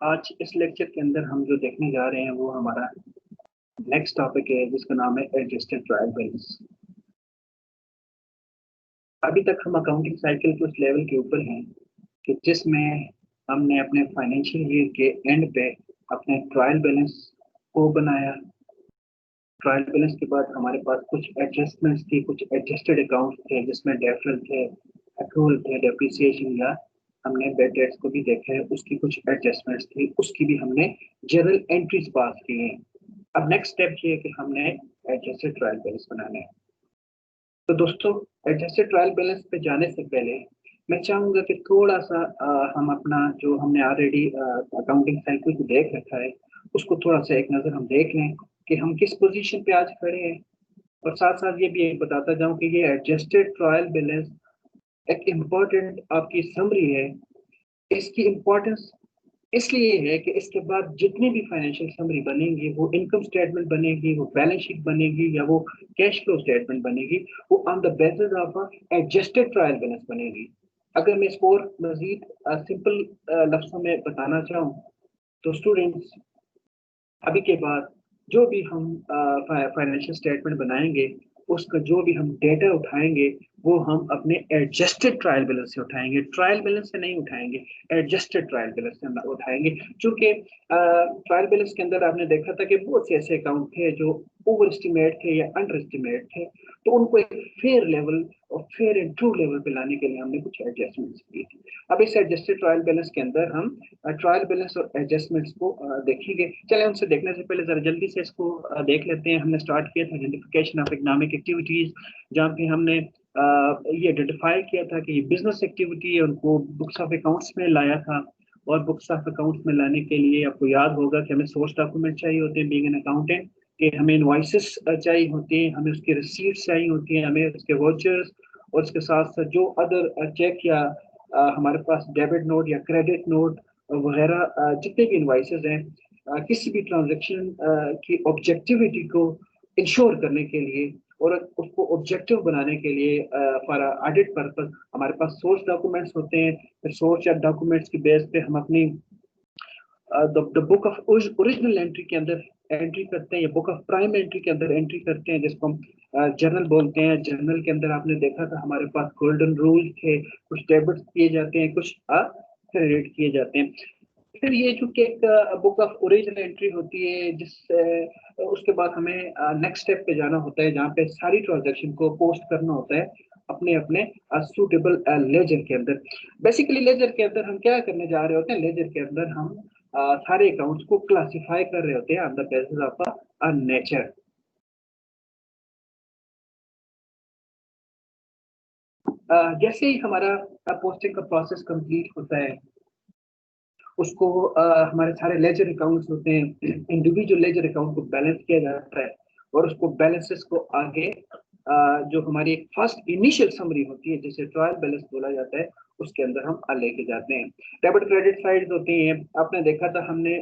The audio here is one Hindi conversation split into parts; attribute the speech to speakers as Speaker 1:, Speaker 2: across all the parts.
Speaker 1: आज इस लेक्चर के अंदर हम जो देखने जा रहे हैं वो हमारा नेक्स्ट टॉपिक है जिसका नाम है एडजस्टेड ट्रायल बैलेंस। अभी तक हम अकाउंटिंग साइकिल के उस लेवल के ऊपर हैं कि जिसमें हमने अपने फाइनेंशियल ईयर के एंड पे अपने ट्रायल बैलेंस को बनाया। ट्रायल बैलेंस के बाद हमारे पास कुछ एडजस्टमेंट्स थी, कुछ एडजस्टेड अकाउंट थे जिसमें डेफरल थे, एक्रूअल थे, डेप्रिसिएशन या हमने बेड डेट्स को भी देखा है, उसकी कुछ एडजस्टमेंट्स थी, उसकी भी हमने जनरल एंट्रीज पास की हैं। अब नेक्स्ट स्टेप ये है कि हमने एडजस्टेड ट्रायल बैलेंस बनाना है। तो दोस्तों, एडजस्टेड ट्रायल बैलेंस पे जाने से पहले मैं चाहूंगा कि थोड़ा सा हम अपना जो हमने ऑलरेडी अकाउंटिंग साइकिल को देख रखा है उसको थोड़ा सा एक नज़र हम देख लें कि हम किस पोजीशन पे आज खड़े हैं। और साथ साथ ये भी एक बताता जाऊं कि ये एडजस्टेड ट्रायल बैलेंस एक इम्पोर्टेंट आपकी समरी है। इसकी इम्पोर्टेंस इसलिए है कि इसके बाद जितनी भी फाइनेंशियल समरी बनेंगी, वो इनकम स्टेटमेंट बनेगी, वो बैलेंस शीट बनेगी या वो कैश फ्लो स्टेटमेंट बनेगी, वो on the basis of adjusted trial balance बनेगी। अगर मैं इसको और मजीद सिंपल लफ्जों में बताना चाहूँ तो स्टूडेंट्स, अभी के बाद जो भी हम फाइनेंशियल स्टेटमेंट बनाएंगे उसका जो भी हम डेटा उठाएंगे वो हम अपने एडजस्टेड ट्रायल बैलेंस से उठाएंगे, ट्रायल बैलेंस से नहीं उठाएंगे, एडजस्टेड ट्रायल बैलेंस से उठाएंगे। क्योंकि ट्रायल बैलेंस के अंदर आपने देखा था कि बहुत से ऐसे अकाउंट थे जो ओवर एस्टिमेट थे या अंडर एस्टिमेट थे, तो उनको एक फेयर लेवल और फेयर एंड ट्रू लेवल पे लाने के लिए हमने कुछ एडजस्टमेंट्स की थी। अब इस एडजस्टेड ट्रायल बैलेंस के अंदर हम ट्रायल बैलेंस और एडजस्टमेंट्स को देखेंगे। चले उनसे देखने से पहले जरा जल्दी से इसको देख लेते हैं। हमने स्टार्ट किया था आइडेंटिफिकेशन ऑफ इकोनॉमिक एक्टिविटीज, जहाँ पे हमने ये आइडेंटिफाई किया था कि ये बिजनेस एक्टिविटी है, उनको बुक्स ऑफ अकाउंट्स में लाया था। और बुक्स ऑफ अकाउंट्स में लाने के लिए आपको याद होगा कि हमें सोर्स डॉक्यूमेंट चाहिए होते हैं बीइंग एन अकाउंटेंट, कि हमें इनवॉइसेस चाहिए होती हैं, हमें उसकी रिसीट्स चाहिए होती हैं, हमें उसके वाउचर्स और उसके साथ साथ जो अदर चेक या हमारे पास डेबिट नोट या क्रेडिट नोट वगैरह जितने भी इनवॉइसेस हैं, किसी भी ट्रांजैक्शन की ऑब्जेक्टिविटी को इंश्योर करने के लिए और उसको ऑब्जेक्टिव बनाने के लिए फॉर ऑडिट पर्पस हमारे पास सोर्स डॉक्यूमेंट्स होते हैं। फिर सोर्स या डॉक्यूमेंट्स की बेस पे हम अपनी the book of original entry के अंदर एंट्री करते हैं या बुक ऑफ प्राइम एंट्री के अंदर एंट्री करते हैं, जिसको हम जर्नल बोलते हैं। जर्नल के अंदर आपने देखा था हमारे पास गोल्डन रूल थे, कुछ डेबिट किए जाते हैं, कुछ क्रेडिट किए जाते हैं। फिर ये चूंकि एक बुक ऑफ ओरिजिनल एंट्री होती है, जिस उसके बाद हमें नेक्स्ट स्टेप पे जाना होता है जहाँ पे सारी ट्रांजैक्शन को पोस्ट करना होता है अपने अपने सूटेबल लेजर के अंदर। बेसिकली लेजर के अंदर हम क्या करने जा रहे होते हैं, लेजर के अंदर हम सारे अकाउंट्स को क्लासिफाई कर रहे होते हैं on the basis of a nature. जैसे ही हमारा पोस्टिंग का प्रोसेस कंप्लीट होता है उसको हमारे सारे लेजर अकाउंट्स होते हैं, इंडिविजुअल लेजर अकाउंट को बैलेंस किया जाता है और उसको बैलेंसेस को आगे जो हमारी एक फर्स्ट इनिशियल समरी होती है जिसे ट्रायल बैलेंस बोला जाता है उसके अंदर हम लेके जाते हैं। डेबिट क्रेडिट साइड होती हैं, आपने देखा था हमने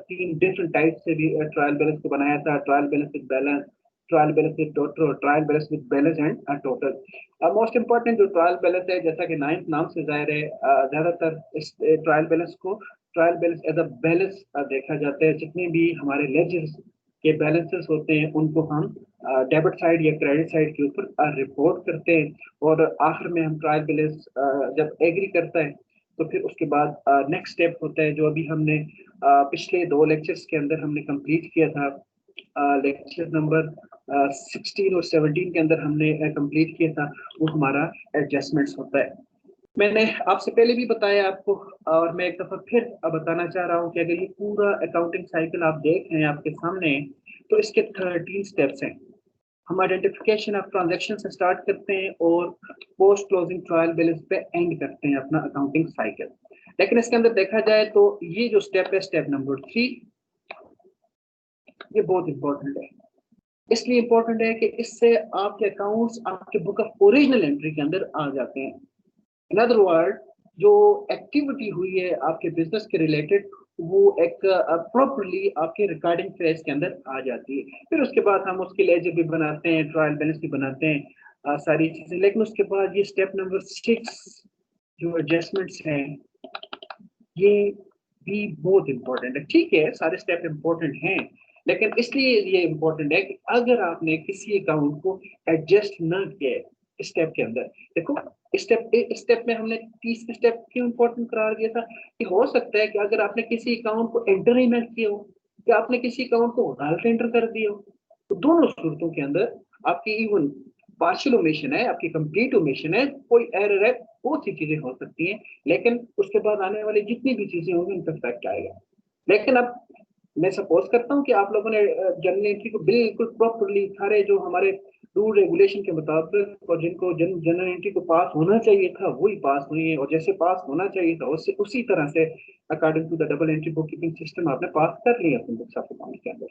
Speaker 1: तीन डिफरेंट टाइप से भी ट्रायल बैलेंस को बनाया था, trial balance with balance, trial balance with total और trial balance with balance and total. Most important जो ट्रायल बैलेंस है, जैसा कि नाम से जाहिर है, ज्यादातर इस ट्रायल बैलेंस को trial balance as a balance देखा जाता है। जितने भी हमारे लेजर्स के बैलेंसेस होते हैं उनको हम डेबिट साइड या क्रेडिट साइड के ऊपर रिपोर्ट करते हैं और आखिर में हम ट्रायल बैलेंस जब एग्री करता है तो फिर उसके बाद नेक्स्ट स्टेप होता है जो अभी हमने पिछले 2 लेक्चर्स के अंदर हमने कंप्लीट किया था। लेक्चर नंबर 16 और 17 के अंदर हमने कंप्लीट किया था, वो हमारा एडजस्टमेंट्स होता है। मैंने आपसे पहले भी बताया आपको और मैं एक दफा फिर बताना चाह रहा हूँ कि अगर ये पूरा अकाउंटिंग साइकिल आप देख रहे हैं आपके सामने तो इसके 13 स्टेप्स हैं। हम आइडेंटिफिकेशन ऑफ ट्रांजैक्शन से स्टार्ट करते हैं और पोस्ट क्लोजिंग ट्रायल बैलेंस पे एंड करते हैं अपना अकाउंटिंग साइकिल। लेकिन इसके अंदर देखा जाए तो ये जो स्टेप है, स्टेप नंबर 3, ये बहुत इंपॉर्टेंट है। इसलिए इंपॉर्टेंट है कि इससे आपके अकाउंट्स आपके बुक ऑफ ओरिजिनल एंट्री के अंदर आ जाते हैं। इन अदर वर्ड, जो एक्टिविटी हुई है आपके बिजनेस के रिलेटेड वो एक प्रॉपरली आपके रिकॉर्डिंग फेज के अंदर आ जाती है। फिर उसके बाद हम उसके लेजर भी बनाते हैं, ट्रायल बैलेंस भी बनाते हैं, सारी चीजें। लेकिन उसके बाद ये स्टेप नंबर 6 जो एडजस्टमेंट्स हैं, ये भी बहुत इंपॉर्टेंट है। ठीक है, सारे स्टेप इंपॉर्टेंट हैं, लेकिन इसलिए ये इंपॉर्टेंट है कि अगर आपने किसी अकाउंट को एडजस्ट ना किया स्टेप के अंदर, देखो स्टेप में हमने तीसरे स्टेप क्यों इंपॉर्टेंट करार दिया था कि हो सकता है कि अगर आपने किसी अकाउंट को एंटर ही ना किया हो या आपने किसी अकाउंट को गलत एंटर कर दिया हो, तो दोनों सूरतों के अंदर आपकी इवन पार्शियल ओमिशन है, आपकी कंप्लीट ओमिशन है, कोई एरर है, बहुत सी चीजें हो सकती हैं, लेकिन उसके बाद आने वाली जितनी भी चीजें होंगी उन पर इफेक्ट आएगा। लेकिन अब मैं सपोज करता हूँ कि आप लोगों ने जनरल एंट्री को बिल्कुल प्रॉपरली सारे जो हमारे रूल रेगुलेशन के मुताबिक और जिनको जनरल एंट्री को पास होना चाहिए था वही पास हुई है, और जैसे पास होना चाहिए था उससे उसी तरह से according to the double entry book keeping system आपने पास कर लिया अपने बुक्स ऑफ अकाउंट के अंदर।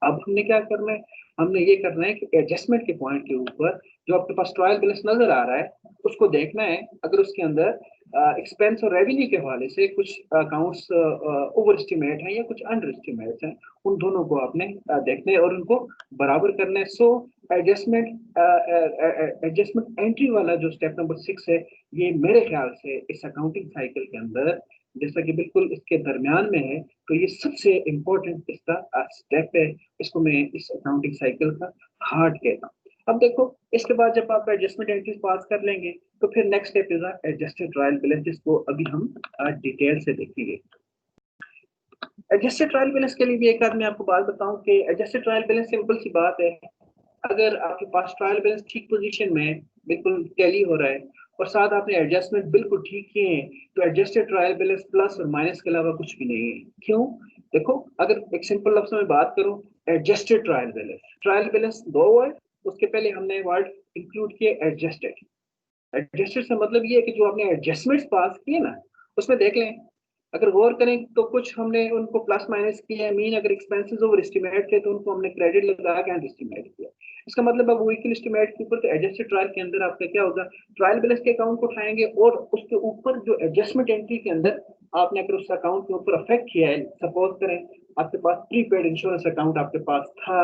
Speaker 1: अब हमने क्या करना है, हमने ये करना है कि एडजस्टमेंट के पॉइंट के ऊपर जो आपके पास ट्रायल बैलेंस नजर आ रहा है उसको देखना है, अगर उसके अंदर एक्सपेंस और रेवेन्यू के हवाले से कुछ अकाउंट्स ओवर एस्टिमेट हैं या कुछ अंडर एस्टिमेट हैं, उन दोनों को आपने देखना है और उनको बराबर करना है। सो एडजस्टमेंट एंट्री वाला जो स्टेप नंबर 6 है, ये मेरे ख्याल से इस अकाउंटिंग साइकिल के अंदर जैसा कि बिल्कुल इसके दरमियान में है, तो ये सबसे इम्पोर्टेंट इसका स्टेप है। इसको मैं इस अकाउंटिंग साइकिल का हार्ट कहता हूँ। अब देखो, इसके बाद जब आप एडजस्टमेंट एंट्रीज पास कर लेंगे तो फिर next step is adjusted trial balance, जिसको अभी हम डिटेल से देखेंगे। एडजस्टेड ट्रायल बैलेंस के लिए भी एक आध मैं आपको बात बताऊं कि एडजस्टेड ट्रायल बैलेंस सिंपल सी बात है, अगर आपके पास ट्रायल बैलेंस ठीक पोजीशन में है, बिल्कुल टैली हो रहा है और साथ आपने एडजस्टमेंट बिल्कुल ठीक किए हैं, तो एडजस्टेड ट्रायल बैलेंस प्लस और माइनस के अलावा कुछ भी नहीं है। क्यों? देखो, अगर एक सिंपल लफ्ज़ में बात करूं, एडजस्टेड ट्रायल बैलेंस दो वर्ड, उसके पहले हमने वर्ड इंक्लूड किए एडजस्टेड। एडजस्टेड से मतलब ये है कि जो आपने एडजस्टमेंट्स पास किए ना, उसमें देख लें, अगर गौर करें तो कुछ हमने उनको प्लस माइनस किया, मीन अगर एक्सपेंसेस ओवर एस्टिमेट थे तो उनको हमने क्रेडिट लगा के अंडर एस्टिमेट किया। इसका मतलब अब वीकली एस्टिमेट के ऊपर तो एडजस्टेड ट्रायल के अंदर आपका क्या होगा, ट्रायल बैलेंस के अकाउंट को उठाएंगे और उसके ऊपर जो एडजस्टमेंट एंट्री के अंदर आपने अगर उस अकाउंट के ऊपर अफेक्ट किया है, सपोज करें आपके पास प्रीपेड इंश्योरेंस अकाउंट आपके पास था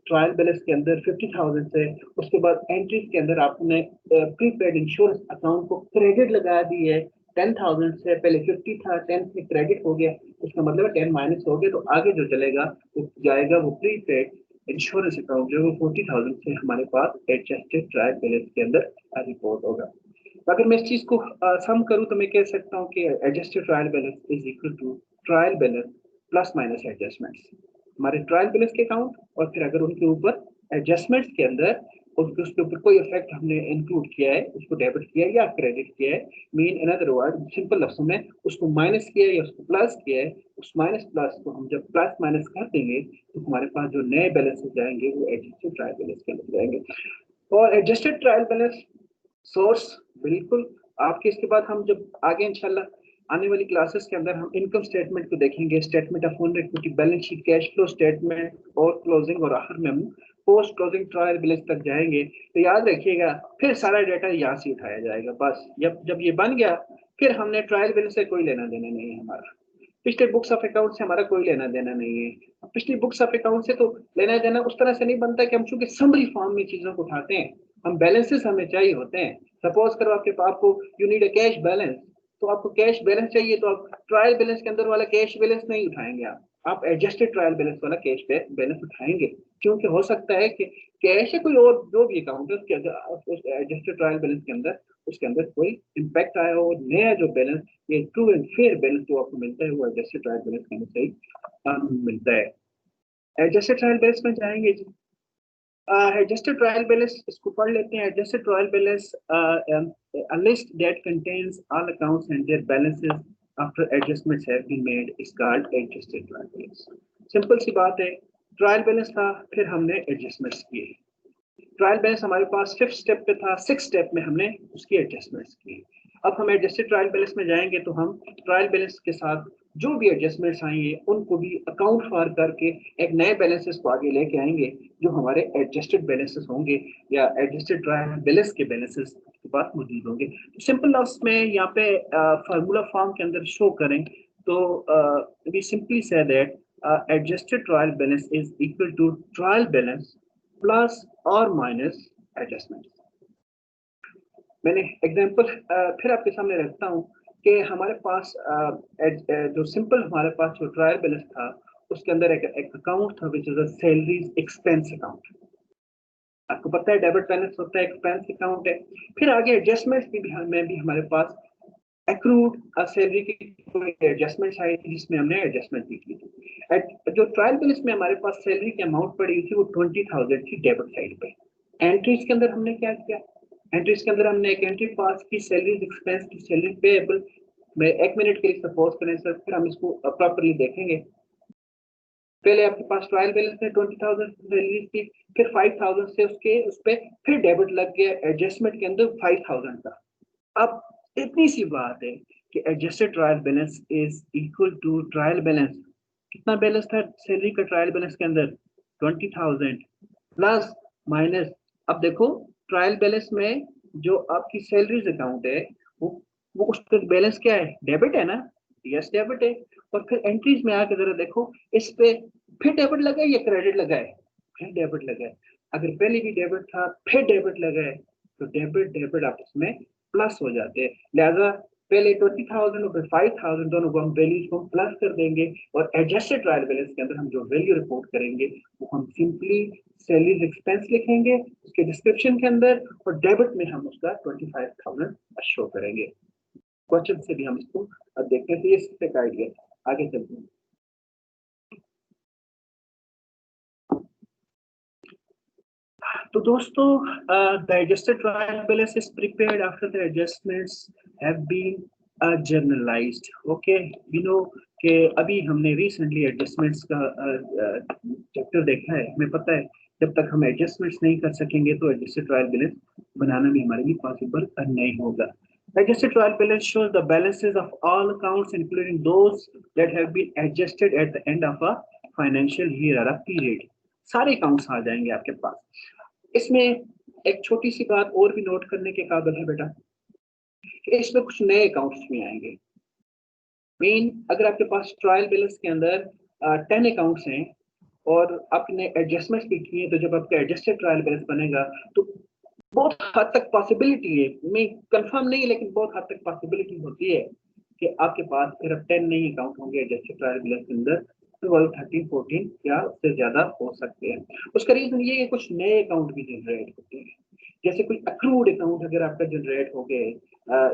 Speaker 1: ट्रायल बैलेंस के अंदर 50,000 से, उसके बाद एंट्रीज के अंदर आपने प्रीपेड इंश्योरेंस अकाउंट को क्रेडिट लगा दी है 10,000 से, पहले 50 था 10 से क्रेडिट हो गया, उसका मतलब 10 माइनस हो गया, तो आगे जो चलेगा वो जाएगा वो प्रीपेड इंश्योरेंस अकाउंट जो वो 40,000 से हमारे पास एडजस्टेड ट्रायल बैलेंस के अंदर रिपोर्ट होगा। तो अगर मैं इस चीज को सम करूं तो मैं कह सकता हूं कि adjusted trial balance is equal to trial balance plus minus adjustments. हमारे ट्रायल बैलेंस के अकाउंट और फिर अगर उनके ऊपर एडजस्टमेंट्स के अंदर उसके ऊपर कोई इफेक्ट हमने इंक्लूड किया है, उसको डेबिट किया है या क्रेडिट किया है, mean in other word simple लफ्जों में उसको माइनस किया है या उसको प्लस किया है, उस माइनस प्लस को हम जब प्लस माइनस कर देंगे तो हमारे पास जो नए बैलेंसेस जाएंगे वो एडजस्टेड ट्रायल बैलेंस के अंदर जाएंगे। और एडजस्टेड ट्रायल बैलेंस सोर्स बिल्कुल आपके, इसके बाद हम जब आगे इंशाल्लाह आने वाली क्लासेस के अंदर हम इनकम स्टेटमेंट को देखेंगे, statement of owner equity, balance sheet, cash flow statement और क्लोजिंग, और आखिर में हम पोस्ट क्लोजिंग ट्रायल बैलेंस तक जाएंगे। तो याद रखिएगा फिर सारा डाटा यहाँ से उठाया जाएगा। बस जब जब ये बन गया फिर हमने ट्रायल बैलेंस से कोई लेना देना नहीं है, हमारा पिछले बुक्स ऑफ अकाउंट से हमारा कोई लेना देना नहीं है। पिछली बुक्स ऑफ अकाउंट से तो लेना देना उस तरह से नहीं बनता कि हम चूंकि समरी फॉर्म में चीजों को उठाते हैं, हम बैलेंसेस हमें चाहिए होते हैं। सपोज करो आपके आपको you need a cash balance, तो आपको कैश बैलेंस चाहिए तो आप ट्रायल बैलेंस के अंदर वाला कैश बैलेंस नहीं उठाएंगे, आप एडजस्टेड ट्रायल बैलेंस वाला कैश बैलेंस उठाएंगे, क्योंकि हो सकता है कि कैश है कोई और जो भी अकाउंट है उसके अंदर एडजस्टेड ट्रायल बैलेंस के अंदर उसके अंदर कोई इम्पैक्ट आया हो। नया जो बैलेंस, ये ट्रू एंड फेयर बैलेंस जो आपको मिलता है वो एडजस्टेड ट्रायल बैलेंस के अंदर से ही मिलता है। एडजस्टेड ट्रायल बैलेंस में जाएंगे जी, एडजस्टेड ट्रायल बैलेंस इसको पढ़ लेते हैं। Adjusted trial balance a list that contains all accounts and their balances after adjustments have been made is called adjusted trial balance। Simple सी बात है, ट्रायल बैलेंस था फिर हमने एडजस्टमेंट्स किए, ट्रायल बैलेंस हमारे पास 5th स्टेप पे था, 6th स्टेप में हमने उसकी एडजस्टमेंट्स की। अब हम एडजस्टेड ट्रायल बैलेंस में जाएंगे तो हम ट्रायल बैलेंस के साथ जो भी एडजस्टमेंट्स आएंगे उनको भी अकाउंट फॉर करके एक नए बैलेंसेस को आगे लेके आएंगे जो हमारे एडजस्टेड बैलेंसेस होंगे या एडजस्टेड ट्रायल बैलेंस के बैलेंसेस के पास मौजूद होंगे। तो सिंपल लफ्ज में यहाँ पे फार्मूला फॉर्म के अंदर शो करें तो we simply say that adjusted trial balance is equal to trial balance plus or minus adjustments। मैंने एग्जांपल फिर आपके सामने रखता हूँ कि हमारे पास जो सिंपल हमारे पास जो ट्रायल बैलेंस था उसके अंदर एक अकाउंट था विच is a salaries expense account. आपको पता है डेबिट बैलेंस होता है, एक्सपेंस अकाउंट है। फिर आगे एडजस्टमेंट्स में भी हमारे पास एक्रूड सैलरी की कोई एडजस्टमेंट आई थी जिसमें हमने एडजस्टमेंट भी की थी। जो ट्रायल बैलेंस में हमारे पास सैलरी की अमाउंट पड़ी थी वो 20,000 थी डेबिट साइड पे। एंट्रीज के अंदर हमने क्या किया, एंट्रीज के अंदर हमने एक एंट्री पास की सैलरीज एक्सपेंस की सैलरी पेएबल। मैं 1 मिनट के लिए सपोज करें सर, फिर हम इसको प्रॉपरली देखेंगे। पहले आपके पास ट्रायल बैलेंस में 20,000 सैलरीज थी, फिर 5,000 से उसके उस पर फिर डेबिट लग गया एडजस्टमेंट के अंदर 5,000 का। अब इतनी सी बात है कि adjusted trial balance is equal to trial balance. कितना बैलेंस था सैलरी का ट्रायल बैलेंस के अंदर? 20,000 प्लस माइनस। अब देखो ट्रायल बैलेंस में जो आपकी सैलरीज अकाउंट है वो उसका बैलेंस क्या है? डेबिट है ना? यस डेबिट है। और फिर एंट्रीज में आकर जरा देखो इस पे फिर डेबिट लगा है या क्रेडिट लगा है? फिर डेबिट लगा है। अगर पहले भी डेबिट था फिर डेबिट लगा है तो डेबिट डेबिट आपस में प्लस हो जाते हैं। लिहाजा पहले 20,000 और फिर 5,000 दोनों को हम वैल्यूज को प्लस कर देंगे और एडजस्टेड ट्रायल बैलेंस के अंदर हम जो वैल्यू रिपोर्ट करेंगे वो हम सिंपली सैलरीज एक्सपेंस लिखेंगे उसके डिस्क्रिप्शन के अंदर और डेबिट में हम उसका 25,000 शो करेंगे। क्वेश्चन से भी हम इसको अब देखते हैं। ये इससे एक आइडिया, आगे चलते हैं। तो दोस्तों the adjusted trial balance is prepared after the adjustments have been generalized. Okay, we know कि अभी हमने रिसेंटली एडजस्टमेंट्स का चैप्टर देखा है। हमें पता है जब तक हम एडजस्टमेंट्स नहीं कर सकेंगे तो एडजस्टेड ट्रायल बैलेंस बनाना भी हमारे लिए पॉसिबल नहीं होगा। Adjusted trial balance shows the balances of all accounts including those that have been adjusted at the end of a financial year or a period. सारे अकाउंट्स आ जाएंगे आपके पास। इसमें एक छोटी सी बात और भी नोट करने के काबिल है बेटा कि इसमें कुछ नए अकाउंट्स भी आएंगे। मेन अगर आपके पास ट्रायल बैलेंस के अंदर 10 अकाउंट्स हैं और आपने एडजस्टमेंट्स भी किए तो जब आपका एडजस्टेड ट्रायल बैलेंस बनेगा तो बहुत हद तक पॉसिबिलिटी है, मैं कंफर्म नहीं लेकिन बहुत हद तक पॉसिबिलिटी होती है कि आपके पास सिर्फ 10 नए अकाउंट होंगे एडजस्टेड ट्रायल बैलेंस के अंदर। 12, 13, 14 या उससे ज्यादा हो सकते हैं। उसका रीजन ये है कुछ नए अकाउंट भी जनरेट होते हैं। जैसे कोई अक्रूड अकाउंट अगर आपका जनरेट हो गए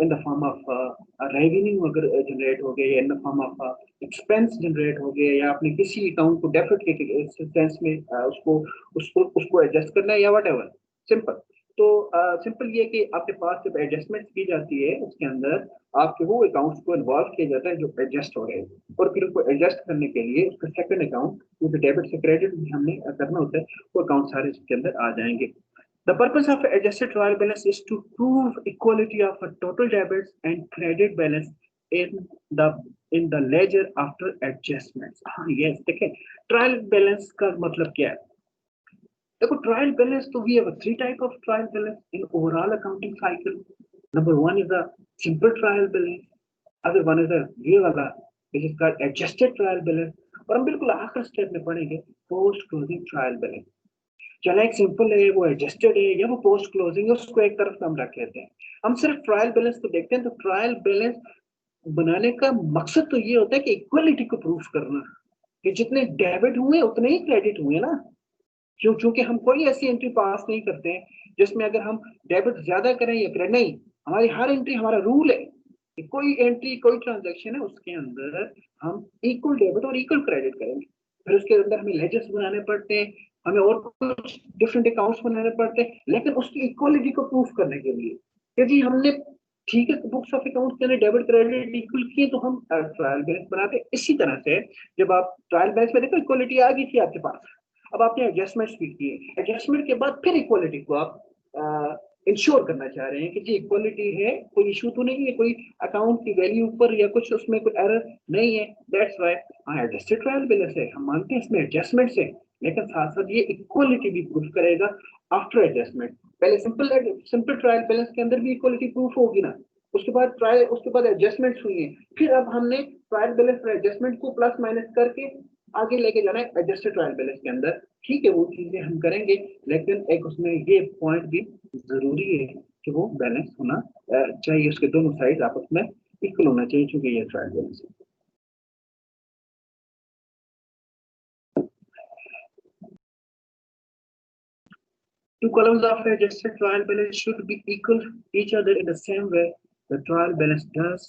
Speaker 1: in the form of revenue अगर जनरेट हो गए या in the form of expense generate हो गए या आपने किसी अकाउंट को डेबिट के सेंस में उसको उसको उसको एडजस्ट करना है या व्हाटएवर सिंपल। तो सिंपल ये कि आपके पास जब एडजस्टमेंट की जाती है उसके अंदर आपके वो अकाउंट्स को इन्वॉल्व किया जाता है जो एडजस्ट हो रहे हैं और फिर उनको एडजस्ट करने के लिए उसका सेकंड अकाउंट जो डेबिट से क्रेडिट भी हमने करना होता है वो अकाउंट सारे इसके अंदर आ जाएंगे। The purpose of adjusted trial balance is to prove equality of a total debits and credit balance in the in the ledger after adjustments। हाँ yes, देखिए ट्रायल बैलेंस का मतलब क्या है? देखो ट्रायल बैलेंस तो we have three type of trial balance in overall accounting cycle. Number one is a simple trial balance, other one is a ये वाला which is called adjusted trial balance और हम बिल्कुल आखिर स्टेप में पढ़ेंगे पोस्ट क्लोजिंग ट्रायल बैलेंस। चला एक सिंपल है वो एडजस्टेड है या वो पोस्ट क्लोजिंग है उसको एक तरफ हम रख लेते हैं। हम सिर्फ ट्रायल बैलेंस को देखते हैं। तो ट्रायल बैलेंस बनाने का मकसद तो ये होता है कि इक्वलिटी को प्रूफ करना कि जितने डेबिट हुए उतने ही क्रेडिट हुए ना। क्योंकि हम कोई ऐसी एंट्री पास नहीं करते हैं जिसमें अगर हम डेबिट ज्यादा करें या क्रेडिट नहीं, हमारी हर एंट्री हमारा रूल है कि कोई एंट्री कोई ट्रांजैक्शन है उसके अंदर हम इक्वल डेबिट और इक्वल क्रेडिट करेंगे। फिर उसके अंदर हमें लेजर्स बनाने पड़ते हैं, हमें और कुछ डिफरेंट अकाउंट्स बनाने पड़ते हैं लेकिन उसकी इक्वलिटी को प्रूफ करने के लिए कि जी हमने ठीक है बुक्स ऑफ अकाउंट के अंदर डेबिट क्रेडिट इक्वल किए तो हम ट्रायल बैलेंस बनाते हैं। इसी तरह से जब आप ट्रायल बैलेंस में देखो इक्वलिटी आ गई थी आपके पास, अब आपने एडजस्टमेंट्स भी किए, एडजस्टमेंट के बाद फिर इक्वलिटी को आप इंश्योर करना चाह रहे हैं कि जी इक्वलिटी है, कोई इशू तो नहीं है, कोई अकाउंट की वैल्यू ऊपर या कुछ उसमें कोई एरर नहीं है। दैट्स व्हाई हाँ एडजस्टेड ट्रायल बैलेंस है, हम मानते हैं इसमें एडजस्टमेंट्स है लेकिन साथ साथ ये इक्वलिटी भी प्रूफ करेगा आफ्टर एडजस्टमेंट। पहले सिंपल ट्रायल बैलेंस के अंदर भी इक्वलिटी प्रूफ होगी ना, उसके बाद एडजस्टमेंट्स हुई है, फिर अब हमने ट्रायल बैलेंस और एडजस्टमेंट को प्लस माइनस करके आगे लेके जाना है एडजस्टेड ट्रायल बैलेंस के अंदर। ठीक है वो चीजें हम करेंगे लेकिन एक उसमें ये पॉइंट भी जरूरी है कि वो बैलेंस होना चाहिए, उसके दोनों साइड आपस में इक्वल होना चाहिए क्योंकि ये ट्रायल बैलेंस है। Two columns of adjusted trial balance should be equal to each other in the same way the trial balance does.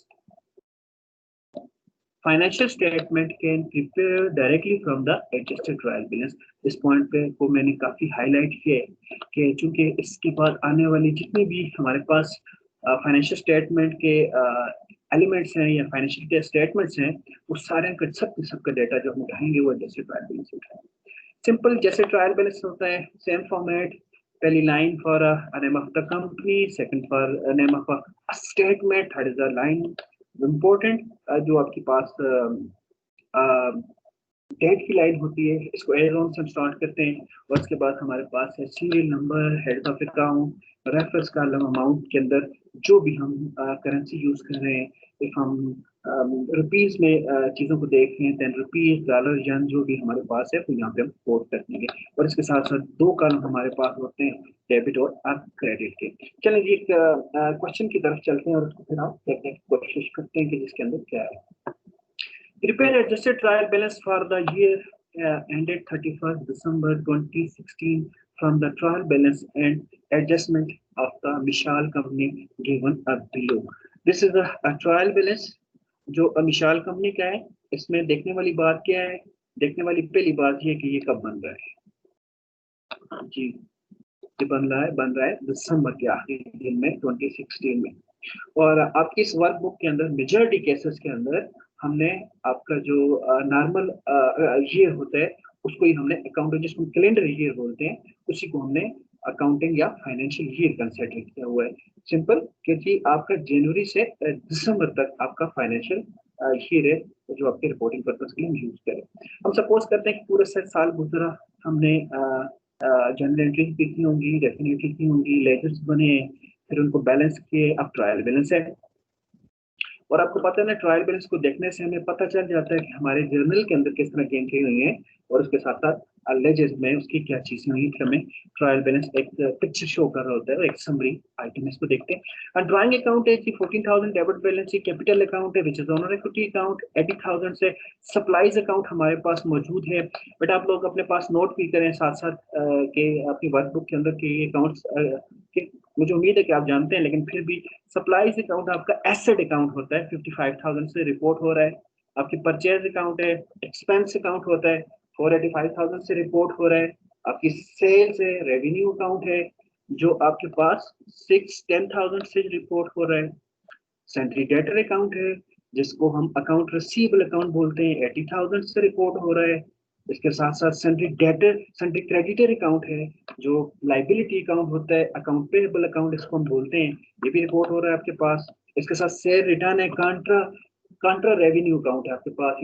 Speaker 1: Financial statement can prepare directly from the adjusted trial balance. इस पॉइंट पे को मैंने काफी हाईलाइट किया है कि चूंकि इसके बाद आने वाली जितनी भी हमारे पास फाइनेंशियल स्टेटमेंट के एलिमेंट्स हैं या फाइनेंशियल स्टेटमेंट्स हैं, वो सारे का सबका डेटा जो हम उठाएंगे वो एडजस्टेड ट्रायल बैलेंस से उठाएंगे। सिंपल जैसे ट्रायल बैलेंस होता है, सेम फॉर्मेट, पहली line for name of the company, second for name of a statement, third is the line important जो आपके पास डेट की लाइन होती है, इसको एरोन से स्टार्ट करते हैं और उसके बाद हमारे पास है serial number, head of account, reference column, amount के अंदर जो भी हम करेंसी यूज कर रहे हैं, इफ हम रुपीज में चीजों को देख रहे हैं देन रुपीज, डॉलर, यन जो भी हमारे पास है तो यहाँ पे हम कोट कर देंगे। और इसके साथ साथ दो कॉलम हमारे पास होते हैं डेबिट और क्रेडिट के। चलिए जी एक क्वेश्चन की तरफ चलते हैं और उसको फिर आप देखने की कोशिश करते हैं कि जिसके अंदर क्या है। Prepare adjusted trial balance for the year ended 31st December 2016 from the trial balance and adjustment of the Mishal company given up below. This is a trial balance जो मिशाल कंपनी का है। इसमें देखने वाली बात क्या है? देखने वाली पहली बात ये कि ये कब बन रहा है जी, ये बन रहा है दिसंबर के आखिरी दिन में 2016 में। और आपकी इस वर्कबुक के अंदर मेजॉरिटी केसेस के अंदर हमने आपका जो नॉर्मल ईयर होता है उसको ही हमने अकाउंट, जिसको कैलेंडर ईयर बोलते हैं, उसी को हमने अकाउंटिंग या फाइनेंशियल ईयर कंसिडर किया हुआ है। सिंपल, क्योंकि आपका जनवरी से दिसंबर तक आपका फाइनेंशियल ईयर है जो आपके रिपोर्टिंग पर्पज के लिए यूज करें। हम सपोज करते हैं कि पूरा साल गुजरा, हमने जनरल एंट्री कितनी होंगी, रेवेन्यू कितनी होंगी, लेजर्स बने, फिर उनको बैलेंस किए, अब ट्रायल बैलेंस है। और आपको पता है ना, ट्रायल बैलेंस को देखने से हमें पता चल जाता है कि हमारे जर्नल के अंदर किस तरह की एंट्री हुई है और उसके साथ साथ लेजेस में उसकी क्या चीजें हुई, फिर हमें ट्रायल बैलेंस एक पिक्चर शो कर रहा होता है, एक समरी आइटम इसको देखते हैं। ड्राइंग अकाउंट है कि 14,000 डेबिट बैलेंस, कैपिटल अकाउंट है which is honour equity account, 80,000 से सप्लाईज अकाउंट हमारे पास मौजूद है। बट आप लोग अपने पास नोट भी करें साथ साथ के अपनी वर्कबुक के अंदर के ये अकाउंट्स, मुझे उम्मीद है कि आप जानते हैं, लेकिन फिर भी सप्लाईज अकाउंट आपका एसेट अकाउंट होता है, 55,000 से रिपोर्ट हो रहा है। आपकी परचेज अकाउंट है, एक्सपेंस अकाउंट होता है, 485,000 से रिपोर्ट हो रहा है। आपकी सेल्स है, रेवेन्यू अकाउंट है जो आपके पास 610,000 से रिपोर्ट हो रहा है। सेंट्री डेटर अकाउंट है जिसको हम अकाउंट रिसीवेबल अकाउंट बोलते हैं, 80,000 से रिपोर्ट हो रहा है। इसके साथ साथ सेंट्री क्रेडिटर अकाउंट है जो लाइबिलिटी अकाउंट होता है, अकाउंट पेएबल अकाउंट इसको हम बोलते हैं, ये भी रिपोर्ट हो रहा है आपके पास। इसके साथ शेयर रिटर्न है, कांट्रा रेवेन्यू अकाउंट है आपके पास,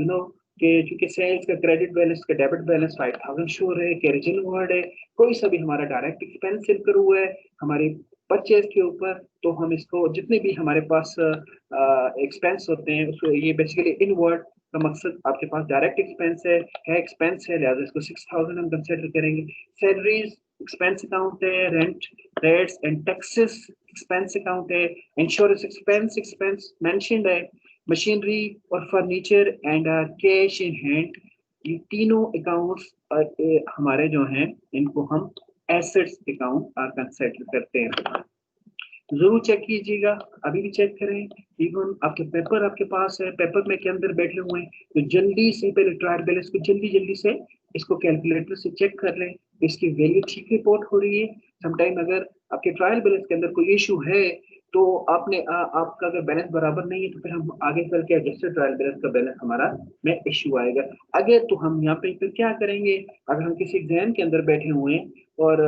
Speaker 1: कि चूंकि सेल्स का क्रेडिट बैलेंस का डेबिट बैलेंस 5,000 शोर है, कैरिजन वर्ड है, कोई सा भी हमारा डायरेक्ट एक्सपेंस इनकर हुआ है हमारी परचेज के ऊपर, तो हम इसको जितने भी हमारे पास एक्सपेंस होते हैं उसको, ये बेसिकली इनवर्ड का मकसद आपके पास डायरेक्ट एक्सपेंस है एक्सपेंस है, लिहाजा इसको 6,000 हम कंसिडर करेंगे। सैलरीज एक्सपेंस अकाउंट है, rent, rates and taxes expense account है, इंश्योरेंस एक्सपेंस मेंशन्ड है, मशीनरी और furniture and cash in hand, ये तीनों अकाउंट्स हमारे जो हैं इनको हम एसेट्स अकाउंट कंसिडर करते हैं। जरूर चेक कीजिएगा, अभी भी चेक करें, इवन आपके पेपर आपके पास है, पेपर में के अंदर बैठे हुए हैं, तो जल्दी से पहले ट्रायल बैलेंस को जल्दी से इसको कैलकुलेटर से चेक कर लें, इसकी वैल्यू ठीक रिपोर्ट हो रही है। समटाइम अगर आपके ट्रायल बैलेंस के अंदर कोई इशू है तो आपका अगर बैलेंस बराबर नहीं है तो फिर हम आगे चल के एडजस्टेड ट्रायल बैलेंस का बैलेंस हमारा में इशू आएगा। अगर तो हम यहाँ पे फिर क्या करेंगे, अगर हम किसी एग्जाम के अंदर बैठे हुए हैं और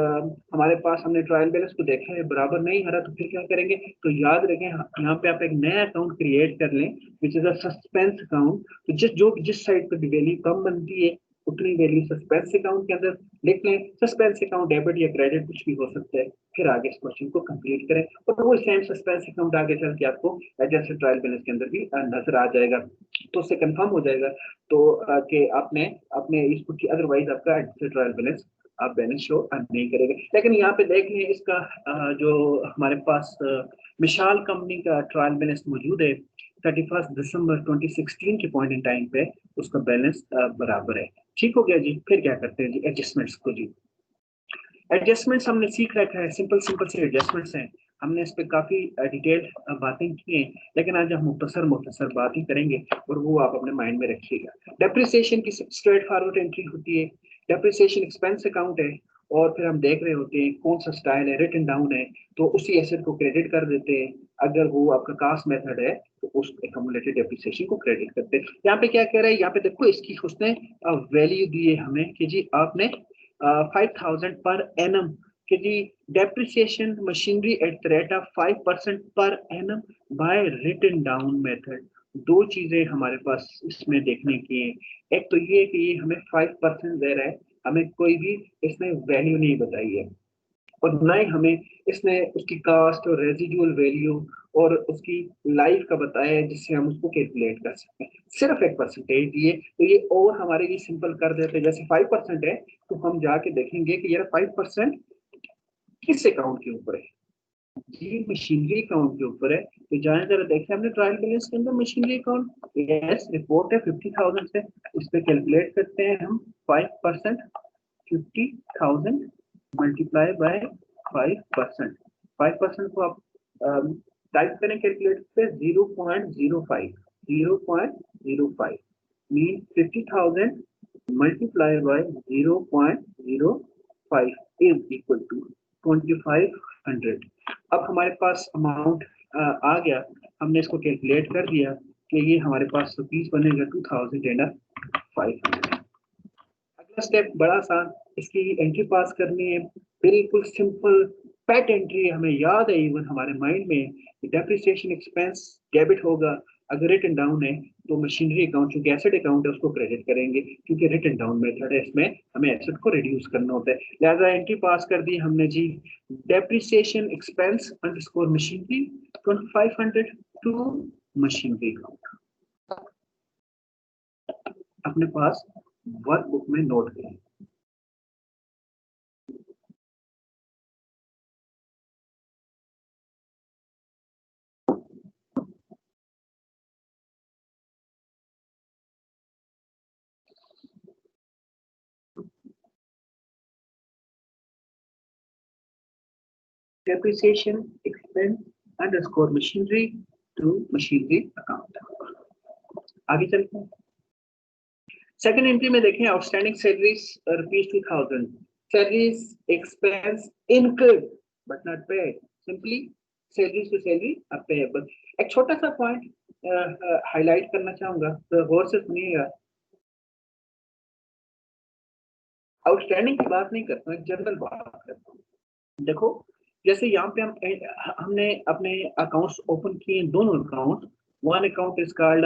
Speaker 1: हमारे पास हमने ट्रायल बैलेंस को देखा है बराबर नहीं आ रहा, तो फिर क्या करेंगे, तो याद रखें यहाँ पे आप एक नया अकाउंट क्रिएट कर लें विच इज अ सस्पेंस अकाउंट। तो जिस साइड पर वैल्यू कम बनती है उतनी वैल्यू सस्पेंस अकाउंट के अंदर लिख लें। सस्पेंस अकाउंट डेबिट या क्रेडिट कुछ भी हो सकता है, फिर आगे इस क्वेश्चन को कंप्लीट करें और वो सेम सस्पेंस अकाउंट आगे चल के आपको एडजस्टेड ट्रायल बैलेंस के अंदर भी नजर आ जाएगा, तो उससे कंफर्म हो जाएगा तो कि आपने अपने इसको, अदरवाइज आपका एडजस्टेड ट्रायल बैलेंस आप बैलेंस शो नहीं करेंगे। लेकिन यहाँ पे देख लें इसका जो हमारे पास मिशाल कंपनी का ट्रायल बैलेंस मौजूद है, 31 दिसंबर 2016 के पॉइंट इन टाइम पे उसका बैलेंस बराबर है। ठीक हो गया जी। फिर क्या करते हैं जी, एडजस्टमेंट्स को जी। एडजस्टमेंट्स हमने सीख रखा है, सिंपल सिंपल से एडजस्टमेंट्स हैं। हमने इस पे काफी डिटेल बातें की हैं, लेकिन आज हम मुख्तसर मुख्तसर बात ही करेंगे और वो आप अपने माइंड में रखिएगा। डेप्रिसिएशन की स्ट्रेट फॉरवर्ड एंट्री होती है। डेप्रिसिएशन एक्सपेंस अकाउंट है और फिर हम देख रहे होते हैं कौन सा स्टाइल है, रिटन डाउन है तो उसी एसेट को क्रेडिट कर देते हैं। अगर वो आपका कास्ट मेथड है तो उस एक्यूमुलेटेड डेप्रिसिएशन को क्रेडिट करते हैं। यहाँ पे क्या कह रहा है, यहाँ पे देखो इसकी उसने वैल्यू दी है हमें कि जी आपने 5,000 पर एनम कि जी depreciation machinery at the rate of 5% per annum by written down method. दो चीजें हमारे पास इसमें देखने की है। एक तो ये कि ये हमें 5% दे रहा है, हमें कोई भी इसमें वैल्यू नहीं बताई है और ना ही हमें इसने उसकी कास्ट और रेजिडुअल वैल्यू और उसकी लाइफ का बताया है जिससे हम उसको कैलकुलेट कर सकते हैं। सिर्फ एक परसेंटेज दिए तो ये और हमारे लिए सिंपल कर देते हैं। जैसे 5% है तो हम जाके देखेंगे कि यार 5% किस अकाउंट के ऊपर है, ये मशीनरी अकाउंट के ऊपर है। तो जाने जरा देखें हमने ट्रायल बैलेंस के अंदर मशीनरी अकाउंट, यस रिपोर्ट है 50,000 से, उस पर कैलकुलेट करते हैं हम 5%। 50,000 मल्टीप्लाई बाय 5%। 5% को आप टाइप करें कैलकुलेटर पे 0.05। 0.05 mean 50,000 multiply by 0.05 is equal to 2500। अब हमारे पास अमाउंट आ गया, हमने इसको कैलकुलेट कर दिया कि ये हमारे पास रुपीज बनेगा 2,500। अगला स्टेप बड़ा आसान, इसकी एंट्री पास करनी है, बिल्कुल सिंपल पैट एंट्री है, हमें याद है इवन हमारे माइंड में। डेप्रिसिएशन एक्सपेंस डेबिट होगा, अगर रिटन डाउन है तो मशीनरी अकाउंट चूंकि एसेट अकाउंट है उसको क्रेडिट करेंगे, क्योंकि रिटन डाउन मेथड है इसमें हमें एसेट को रिड्यूस करना होता है। लिहाजा एंट्री पास कर दी हमने जी, depreciation expense underscore machinery 2500 to machinery account. अपने पास वर्कबुक में नोट करें। depreciation expense underscore machinery to machinery account। आगे चलते हैं। सेकंड एंट्री में देखें, outstanding salaries ₹2,000, salaries expense incurred but not paid, simply salaries to salary payable. एक छोटा सा पॉइंट हाईलाइट करना चाहूंगा तो गौर से सुनिएगा। आउटस्टैंडिंग की बात नहीं करता हूँ, जनरल बात करता हूँ। देखो जैसे यहाँ पे हमने अपने अकाउंट्स ओपन किए, दोनों account, one account is called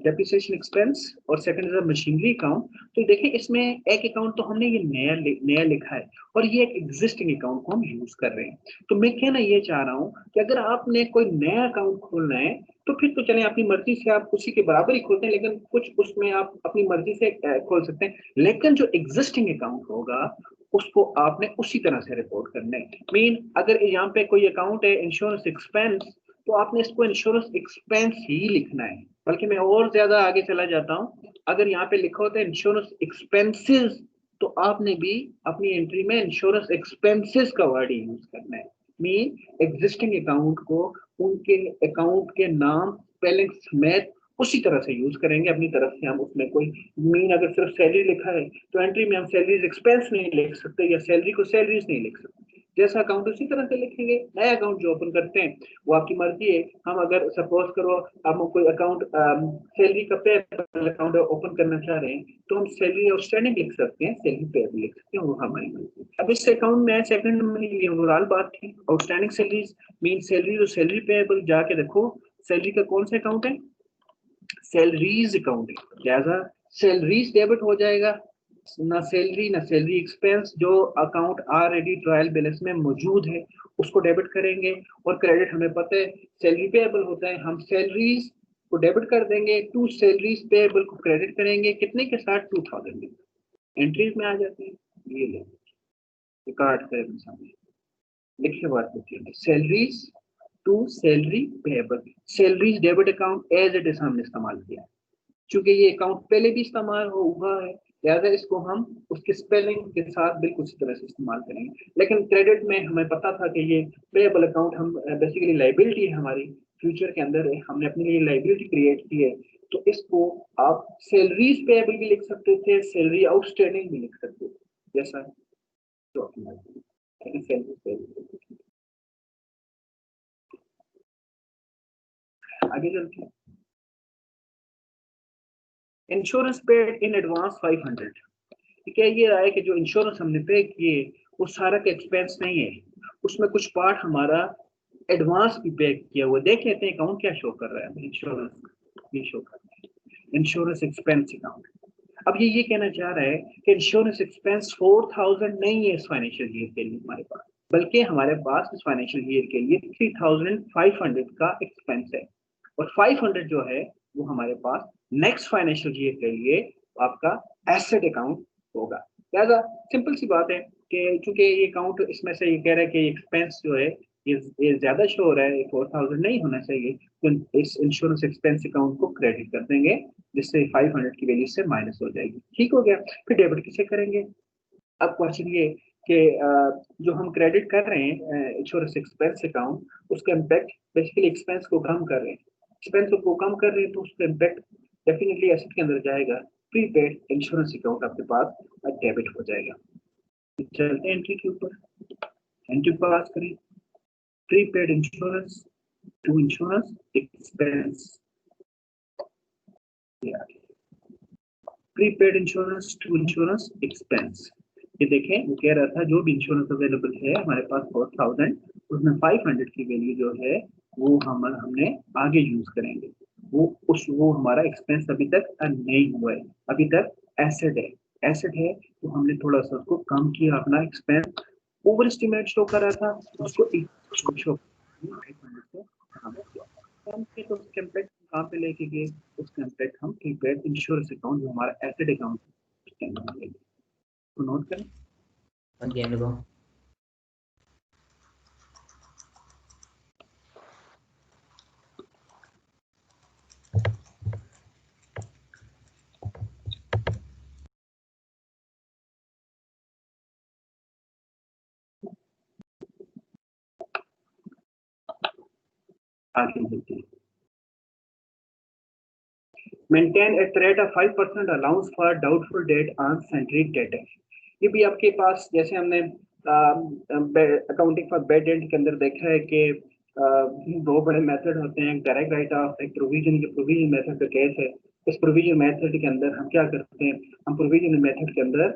Speaker 1: depreciation expense और second is a machinery account. तो देखिए इसमें एक अकाउंट तो हमने ये नया लिखा है और ये एक एग्जिस्टिंग अकाउंट को हम यूज कर रहे हैं। तो मैं कहना ये चाह रहा हूँ कि अगर आपने कोई नया अकाउंट खोलना है तो फिर तो चले अपनी मर्जी से आप उसी के बराबर ही खोलते हैं, लेकिन कुछ उसमें आप अपनी मर्जी से खोल सकते हैं। लेकिन जो एग्जिस्टिंग अकाउंट होगा उसको आपने उसी तरह से रिपोर्ट करना है। मीन अगर यहाँ पे कोई अकाउंट है इंश्योरेंस एक्सपेंस तो आपने इसको इंश्योरेंस एक्सपेंस ही लिखना है। बल्कि मैं और ज्यादा आगे चला जाता हूँ, अगर यहाँ पे लिखा होता है इंश्योरेंस एक्सपेंसेस तो आपने भी अपनी एंट्री में इंश्योरेंस एक्सपेंसेस का वर्ड यूज करना है। मीन एग्जिस्टिंग अकाउंट को उनके अकाउंट के नाम स्पेलिंग समेत उसी तरह से यूज करेंगे अपनी तरफ से। हम उसमें कोई मीन अगर सिर्फ सैलरी लिखा है तो एंट्री में हम सैलरीज एक्सपेंस नहीं लिख सकते या सैलरी को सैलरीज नहीं लिख सकते। जैसा अकाउंट उसी तरह से लिखेंगे। नया अकाउंट जो ओपन करते हैं वो आपकी मर्जी है। हम अगर सपोज करो हम कोई अकाउंट सैलरी का पेबल अकाउंट ओपन करना चाह रहे हैं तो हम सैलरी आउटस्टैंडिंग लिख सकते हैं, सैलरी पेबल लिख सकते हैं, वो हमारी मर्जी। अब इस अकाउंट में सेकंड में ये ओवरऑल बात थी, आउटस्टैंडिंग सैलरीज मीन सैलरी और सैलरी पेबल। जाके देखो सैलरी का कौन सा अकाउंट है, सैलरीज अकाउंट है, लिहाजा सैलरीज डेबिट हो जाएगा, ना सैलरी ना सैलरी एक्सपेंस। जो अकाउंट ऑलरेडी ट्रायल बैलेंस में मौजूद है उसको डेबिट करेंगे और क्रेडिट हमें पता है सैलरी पेएबल होता है, हम सैलरीज को डेबिट कर देंगे, टू सैलरीज पेएबल को क्रेडिट करेंगे कितने के साथ 2000 एंट्रीज में आ जाती है। ये ले कार्ड सामने लिखे बात होती है, salaries to salary payable. Salary debit account as it is हमने इस्तेमाल किया, क्योंकि ये अकाउंट पहले भी इस्तेमाल हुआ है, लिहाजा इसको हम उसके स्पेलिंग के साथ बिल्कुल उसी तरह से इस्तेमाल करेंगे। लेकिन क्रेडिट में हमें पता था कि ये पेएबल अकाउंट हम बेसिकली लाइबिलिटी है हमारी, फ्यूचर के अंदर हमने अपने लिए लाइबिलिटी क्रिएट की है, तो इसको आप सैलरीज पेएबल भी लिख सकते थे, सैलरी आउटस्टैंडिंग भी लिख सकते थे, जैसा जो आगे चलते हैं। Insurance paid in advance 500। क्या ये रहा है कि जो इंश्योरेंस हमने पे किए वो सारा का एक्सपेंस नहीं है, उसमें कुछ पार्ट हमारा एडवांस भी पे किया हुआ। देख लेते हैं अकाउंट क्या शो कर रहा है। इंश्योरेंस ये शो कर रहा है इंश्योरेंस एक्सपेंस अकाउंट। अब ये कहना चाह रहा है कि इंश्योरेंस एक्सपेंस 4000 नहीं है इस फाइनेंशियल ईयर के लिए हमारे पास, बल्कि हमारे पास इस फाइनेंशियल ईयर के लिए 3500 का एक्सपेंस है, और 500 जो है वो हमारे पास नेक्स्ट फाइनेंशियल ईयर के लिए आपका एसेट अकाउंट होगा। लिहाजा सिंपल सी बात है कि चूंकि ये अकाउंट इसमें से ये कह रहा है कि एक्सपेंस जो है ये ज्यादा शो हो रहा है, 4000 नहीं होना चाहिए, तो इस इंश्योरेंस एक्सपेंस अकाउंट को क्रेडिट कर देंगे, जिससे 500 की वैल्यू से माइनस हो जाएगी। ठीक हो गया। फिर डेबिट किसे करेंगे? अब क्वेश्चन ये कि जो हम क्रेडिट कर रहे हैं इंश्योरेंस एक्सपेंस अकाउंट, उसका इम्पैक्ट बेसिकली एक्सपेंस को कम कर रहे हैं, एक्सपेंस को कम कर रहे हैं, तो उसका इम्पैक्ट डेफिनेटली एसेट के अंदर जाएगा। प्रीपेड इंश्योरेंस अकाउंट आपके पास डेबिट हो जाएगा। चलते हैं एंट्री के ऊपर, एंट्री पास करें। Prepaid insurance to insurance expense, prepaid insurance to insurance expense. ये देखें वो कह रहा था जो भी इंश्योरेंस अवेलेबल है हमारे पास 4000, उसमें 500 की वैल्यू जो है वो हमने आगे यूज करेंगे, वो हमारा एक्सपेंस अभी तक नहीं हुआ है, अभी तक एसेट है। एसेट है तो हमने थोड़ा सा उसको कम किया, अपना एक्सपेंस ओवर एस्टिमेट शो कर रहा था, उसको शो कम किया, तो उसके इम्पैक्ट कहाँ पे लेके गए? उसका इम्पैक्ट हम प्रीपेड इंश्योरेंस अकाउंट जो हमारा एसेट अकाउंट उसके अंदर लेंगे। तो नोट करें।
Speaker 2: Again, go.
Speaker 1: आगे देखते हैं। Maintain at rate of 5% allowance for doubtful debt on sundry debtor. ये भी आपके पास, जैसे हमने अकाउंटिंग फॉर बैड डेट के अंदर देखा है कि दो बड़े मेथड होते हैं, डायरेक्ट राइट ऑफ, एक प्रोविजन के प्रोविजन मेथड का केस है। इस प्रोविजन मेथड के अंदर हम क्या करते हैं, हम प्रोविजन मेथड के अंदर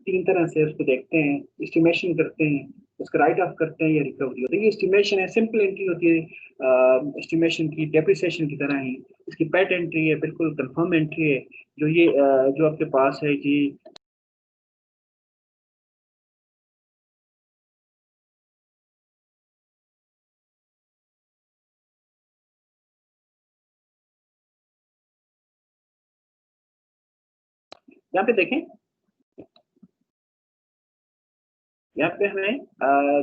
Speaker 1: तीन तरह से उसको देखते हैं, एस्टिमेशन करते हैं, उसका राइट ऑफ करते हैं या रिकवरी होती है। ये एस्टिमेशन है, सिंपल एंट्री होती है एस्टिमेशन की, डेप्रिसिएशन की तरह ही। इसकी पैट एंट्री है, बिल्कुल कंफर्म एंट्री है। जो ये जो आपके पास है जी, यहाँ पे देखें, यहाँ पे हमें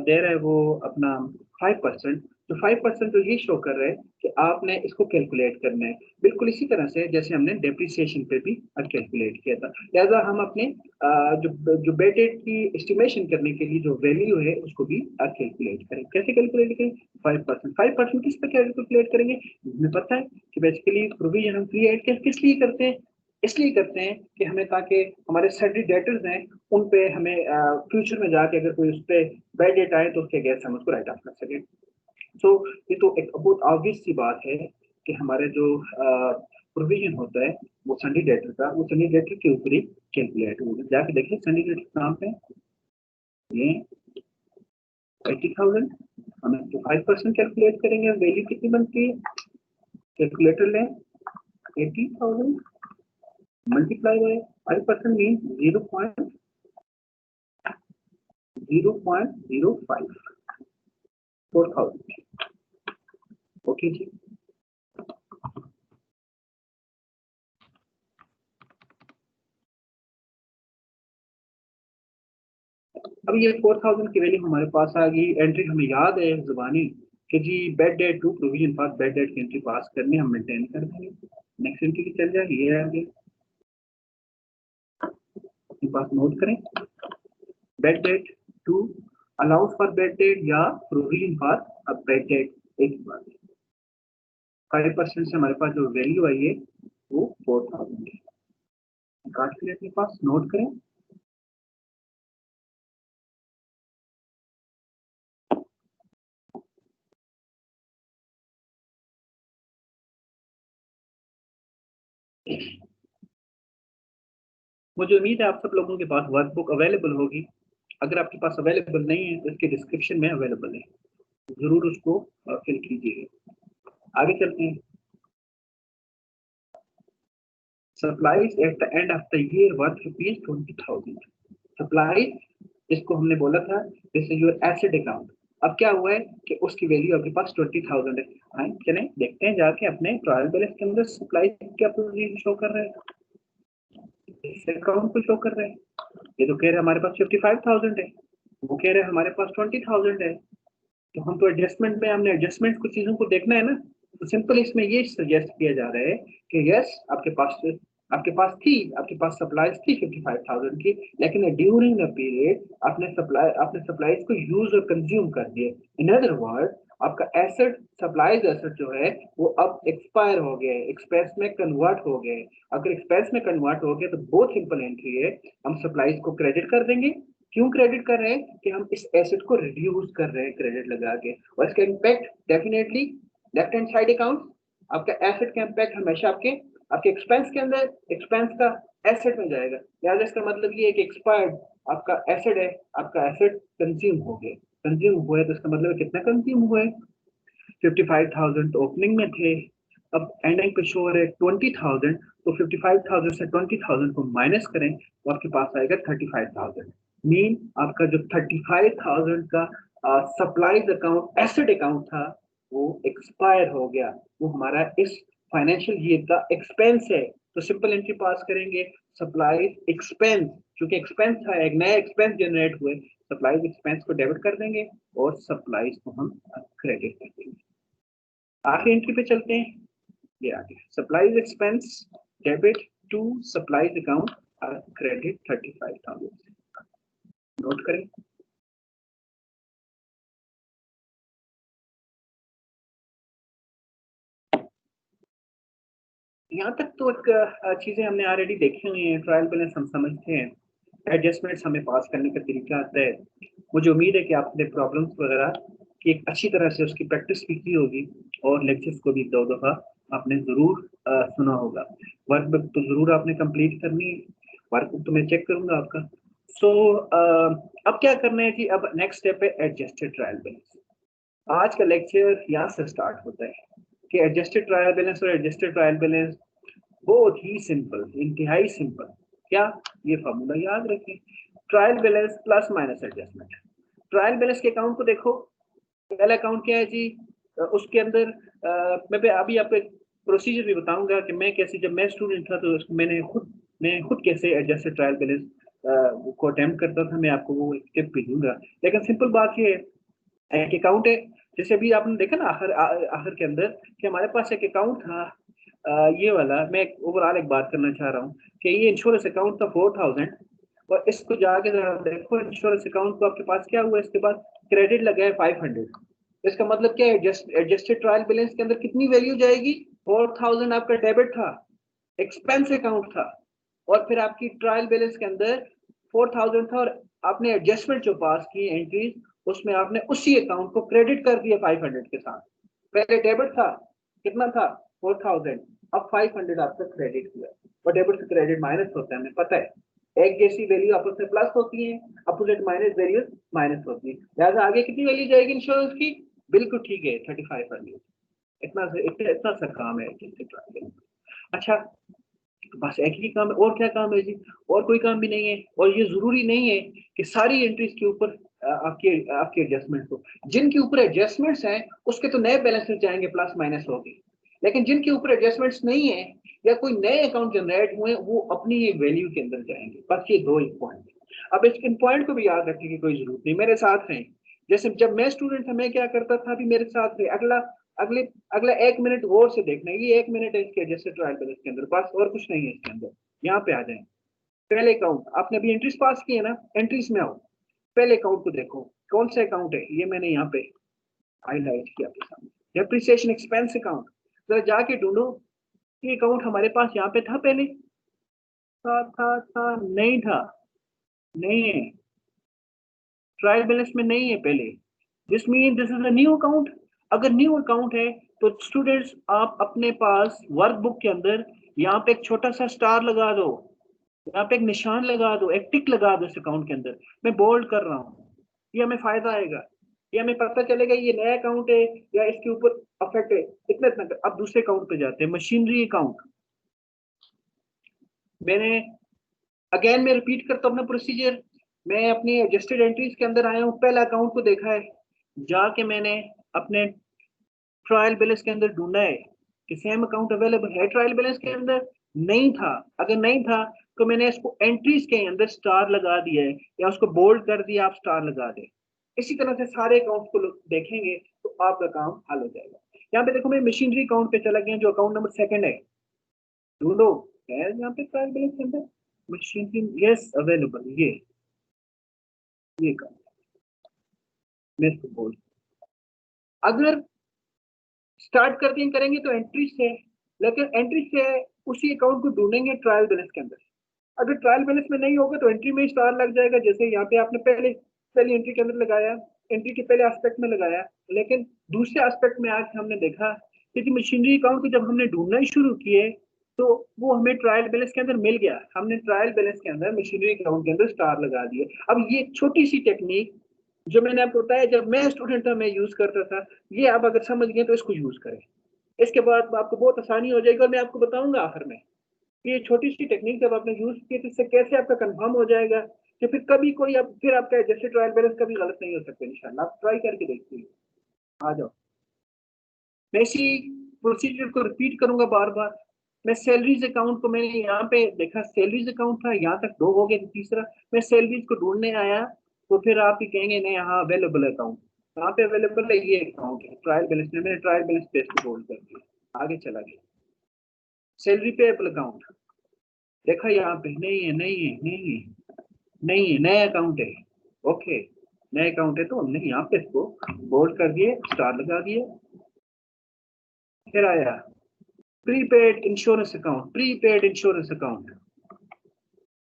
Speaker 1: दे रहा है वो अपना 5%। तो 5% तो ये शो कर रहा है कि आपने इसको कैलकुलेट करना है बिल्कुल इसी तरह से जैसे हमने डेप्रिसिएशन पे भी कैलकुलेट किया था। लिहाजा हम अपने जो बेटेड की एस्टिमेशन करने के लिए जो वैल्यू है उसको भी कैलकुलेट करें। कैसे कैलकुलेट करें? 5%। 5% किस पे कैलकुलेट करेंगे? हमें पता है कि बेसिकली प्रोविजन हम क्रिएट किस लिए करते हैं, इसलिए करते हैं कि हमें, ताकि हमारे सैलरी डेटर्स हैं उन पे हमें फ्यूचर में जाके अगर कोई उस पर बैड डेट आए तो उसके अगेंस्ट हम उसको राइट ऑफ कर सकें। सो ये तो एक बहुत ऑब्वियस सी बात है कि हमारे जो प्रोविजन होता है वो सैलरी डेटर का, वो सैलरी डेटर के ऊपर ही कैलकुलेट होगा। जाके देखिए सैलरी डेटर कहाँ पे, ये 80,000। हम तो 5% कैलकुलेट करेंगे, वैल्यू कितनी बनती है? कैलकुलेटर लें, 80,000 मल्टीप्लाई बाय 5% मीन 0.05 4000। ओके जी। अब ये 4000 की वैल्यू हमारे पास आ गई। एंट्री हमें याद है जुबानी कि जी bad debt to provision for bad debt की एंट्री पास करनी हम मेंटेन कर देंगे। नेक्स्ट एंट्री की चल जाए, ये आ गया, पास नोट करें bad debt to allowed for bad debt या provision for a bad debt, एक बात 5% से हमारे पास जो वैल्यू आई है वो 4000 है। काट के अपने पास नोट करें, मुझे उम्मीद है आप सब लोगों के पास वर्कबुक अवेलेबल होगी। अगर आपके पास अवेलेबल नहीं है तो इसके डिस्क्रिप्शन में अवेलेबल है, जरूर उसको फिल कीजिएगा। आगे चलते हैं। Supplies at the end of the year worth ₹20,000। Supplies इसको हमने बोला था this is your asset account. अब क्या हुआ है कि उसकी वैल्यू आपके पास 20,000 है। हाँ चलें देखते हैं जाके अपने ट्रायल बैलेंस के अंदर सप्लाईज क्या पोजीशन शो कर रहा है, इस अकाउंट को शो कर रहे हैं। ये तो कह रहे हैं हमारे पास 55,000 है, वो कह रहे हैं हमारे पास 20,000 है। तो हम तो एडजस्टमेंट में हमने एडजस्टमेंट कुछ चीजों को देखना है ना। तो सिंपल इसमें ये सजेस्ट किया जा रहा है कि यस आपके पास सप्लाईज थी 55,000 की, लेकिन ड्यूरिंग द पीरियड आपने सप्लाईज को यूज और कंज्यूम कर दिए। इन अदर वर्ड आपका एसेट सप्लाईज एसेट जो है वो अब एक्सपायर हो गया है, एक्सपेंस में कन्वर्ट हो गए। अगर एक्सपेंस में कन्वर्ट हो गया तो बहुत सिंपल एंट्री है, हम सप्लाईज को क्रेडिट कर देंगे। क्यों क्रेडिट कर रहे हैं कि हम इस एसेट को रिड्यूस कर रहे हैं क्रेडिट लगा के, और इसका impact definitely left hand side account, आपका एसेट का इम्पैक्ट हमेशा आपके एक्सपेंस के अंदर, एक्सपेंस का एसेट में जाएगा। याद इसका मतलब ये है कि एक्सपायर्ड आपका एसेट है, आपका एसेट कंज्यूम हो गया, कंज्यूम हुआ है तो इसका मतलब कितना कंज्यूम हुआ है, 55,000 तो ओपनिंग में थे, अब एंडिंग पे शो है 20,000, तो 55,000 से 20,000 को माइनस करें तो आपके पास आएगा 35,000। मीन आपका जो 35,000 का सप्लाईज अकाउंट एसेट अकाउंट था वो एक्सपायर हो गया, वो हमारा इस फाइनेंशियल ईयर का एक्सपेंस है। तो सिंपल एंट्री पास करेंगे सप्लाईज एक्सपेंस, क्योंकि एक्सपेंस था, एक नया एक्सपेंस जनरेट हुए, सप्लाईज एक्सपेंस को डेबिट कर देंगे और सप्लाईज को हम क्रेडिट कर देंगे। आखिरी एंट्री पे चलते हैं, ये आ गया supplies expense debit to supplies account credit 35,000। Note करें, यहाँ तक तो एक चीजें हमने ऑलरेडी देखी हुई हैं, ट्रायल बैलेंस हम समझते हैं, एडजस्टमेंट्स हमें पास करने का तरीका आता है। मुझे उम्मीद है कि आपने प्रॉब्लम्स वगैरह की एक अच्छी तरह से उसकी प्रैक्टिस भी की होगी और लेक्चर्स को भी 2 दफा आपने जरूर सुना होगा। वर्कबुक तो जरूर आपने कंप्लीट करनी है, वर्कबुक तो मैं चेक करूंगा आपका। सो अब क्या करना है जी, अब नेक्स्ट स्टेप है एडजस्टेड ट्रायल बैलेंस। आज का लेक्चर यहाँ से स्टार्ट होता है कि एडजस्टेड ट्रायल बैलेंस और एडजस्टेड ट्रायल बैलेंस बहुत ही सिंपल, इंतहाई सिंपल। क्या, ये फॉर्मूला याद रखें, trial balance plus minus adjustment. Trial balance के अकाउंट को देखो, पहला अकाउंट क्या है जी, उसके अंदर मैं अभी आपको एक प्रोसीजर भी बताऊंगा कि मैं कैसे, जब मैं स्टूडेंट था तो मैं खुद कैसे एडजस्टेड ट्रायल बैलेंस को अटेम्प्ट करता था, मैं आपको वो स्टेप भी दूंगा। लेकिन सिंपल बात ये है, एक अकाउंट है, जैसे अभी आपने देखा ना आखिर आखिर के अंदर कि हमारे पास एक अकाउंट था, ये वाला मैं ओवरऑल एक बात करना चाह रहा हूँ कि ये इंश्योरेंस अकाउंट था 4,000, और इसको जाके जरा देखो इंश्योरेंस अकाउंट को आपके पास क्या हुआ, इसके बाद क्रेडिट लगा है 500। इसका मतलब क्या है, एडजस्टेड ट्रायल बैलेंस के अंदर कितनी वैल्यू जाएगी, 4,000 आपका डेबिट था, एक्सपेंस अकाउंट था, और फिर आपकी ट्रायल बैलेंस के अंदर 4,000 था, और आपने एडजस्टमेंट जो पास की एंट्रीज, उसमें आपने उसी अकाउंट को क्रेडिट कर दिया 500 के साथ। पहले डेबिट था, कितना था 4,000, अब 500 आपका क्रेडिट हुआ, और डेबिट से क्रेडिट माइनस होता है, हमें पता है, एक जैसी वैल्यू आपस में प्लस होती है, अपोजिट माइनस वैल्यू माइनस होती है, लिहाजा आगे कितनी वैल्यू जाएगी इंश्योरेंस की, बिल्कुल ठीक है 35 वैल्यू। इतना सा काम है। अच्छा, बस एक ही काम है, और क्या काम है जी, और कोई काम भी नहीं है, और ये जरूरी नहीं है कि सारी एंट्रीज के ऊपर आपके एडजस्टमेंट हो, जिनके ऊपर एडजस्टमेंट्स हैं उसके तो नए बैलेंसेस जाएंगे, प्लस माइनस होगी, लेकिन जिनके ऊपर एडजस्टमेंट्स नहीं है या कोई नए अकाउंट जनरेट हुए वो अपनी ये वैल्यू के अंदर जाएंगे। बस ये 2 ही पॉइंट। अब इस इन पॉइंट को भी याद रखने की कोई जरूरत नहीं, मेरे साथ हैं, जैसे जब मैं स्टूडेंट था मैं क्या करता था, अभी मेरे साथ थे, अगला 1 मिनट गौर से देखना, ये 1 मिनट है इसके जैसे ट्रायल बैलेंस के अंदर, बस और कुछ नहीं है इसके अंदर। यहाँ पे आ जाए, पहले अकाउंट आपने अभी एंट्रीज पास की है ना, एंट्रीज में आओ, पहले अकाउंट को देखो कौन सा अकाउंट है, ये मैंने यहाँ पे हाईलाइट किया आपके सामने, डेप्रिसिएशन एक्सपेंस अकाउंट। जरा जाके ढूंढो ये अकाउंट हमारे पास यहाँ पे था पहले, था नहीं था, नहीं है, ट्रायल बैलेंस में नहीं है पहले, this mean this is a new account. अगर न्यू अकाउंट है तो स्टूडेंट्स आप अपने पास वर्कबुक के अंदर यहाँ पे एक छोटा सा स्टार लगा दो, यहाँ पे एक निशान लगा दो, एक टिक लगा दो इस अकाउंट के अंदर, मैं बोल्ड कर रहा हूँ, ये हमें फायदा आएगा, ये हमें पता चलेगा ये नया अकाउंट है या इसके ऊपर अफेक्ट है, इतना इतना। अब दूसरे अकाउंट पे जाते हैं, मशीनरी अकाउंट। मैंने अगेन मैं रिपीट करता हूँ अपना प्रोसीजर, मैं अपनी एडजस्टेड एंट्रीज के अंदर आया हूँ, पहला अकाउंट को देखा है, जाके मैंने अपने ट्रायल बैलेंस के अंदर ढूंढा है कि सेम अकाउंट अवेलेबल है ट्रायल बैलेंस के अंदर, नहीं था, अगर नहीं था तो मैंने इसको एंट्रीज के अंदर स्टार लगा दिया है या उसको बोल्ड कर दिया, आप स्टार लगा दे। इसी तरह से सारे अकाउंट को देखेंगे तो आपका काम हल हो जाएगा। यहाँ पे देखो मैं मशीनरी अकाउंट पे चला गया जो अकाउंट नंबर 2 है, ढूंढो है यहाँ पे ट्रायल बैलेंस के अंदर मशीनरी, यस अवेलेबल, ये काम मैं इसको बोल, अगर स्टार्ट करके करेंगे तो एंट्री से, लेकिन एंट्री से उसी अकाउंट को ढूंढेंगे ट्रायल बैलेंस के अंदर। अगर ट्रायल बैलेंस में नहीं होगा तो एंट्री में ही स्टार लग जाएगा, जैसे यहाँ पे आपने पहली एंट्री के अंदर लगाया, एंट्री के पहले एस्पेक्ट में लगाया, लेकिन दूसरे एस्पेक्ट में आज हमने देखा कि मशीनरी अकाउंट को जब हमने ढूंढना ही शुरू किए तो वो हमें ट्रायल बैलेंस के अंदर मिल गया, हमने ट्रायल बैलेंस के अंदर मशीनरी अकाउंट के अंदर स्टार लगा दिए। अब ये छोटी सी टेक्निक जो मैंने आपको बताया जब मैं स्टूडेंट था मैं यूज करता था, ये आप अगर समझ गए तो इसको यूज करें, इसके बाद आपको बहुत आसानी हो जाएगी। और मैं आपको बताऊंगा आखिर में ये छोटी सी टेक्निक जब आपने यूज की तो इससे कैसे आपका कंफर्म हो जाएगा कि फिर कभी कोई अब फिर आपका जैसे ट्रायल बैलेंस कभी गलत नहीं हो सकते इंशाल्लाह, आप ट्राई करके देखिए। आ जाओ, मैं इसी प्रोसीजर को रिपीट करूंगा बार बार। मैं सैलरीज अकाउंट को मैंने यहाँ पे देखा, सैलरीज अकाउंट था, यहाँ तक 2 हो गए, तीसरा मैं सैलरीज को ढूंढने आया तो फिर आप ही कहेंगे नहीं यहाँ अवेलेबल अकाउंट, यहाँ पे अवेलेबल है, ये अकाउंट है ट्रायल बैलेंस में, मैंने ट्रायल बैलेंस पे इसको होल्ड कर दिया, आगे चला गया। सैलरी पेएबल अकाउंट देखा यहाँ पे, नहीं है नहीं है नहीं है नहीं है, नया अकाउंट है, ओके नया अकाउंट है तो हमने यहाँ पे इसको बोल्ड कर दिए, स्टार लगा दिए। फिर आया prepaid insurance account, prepaid insurance account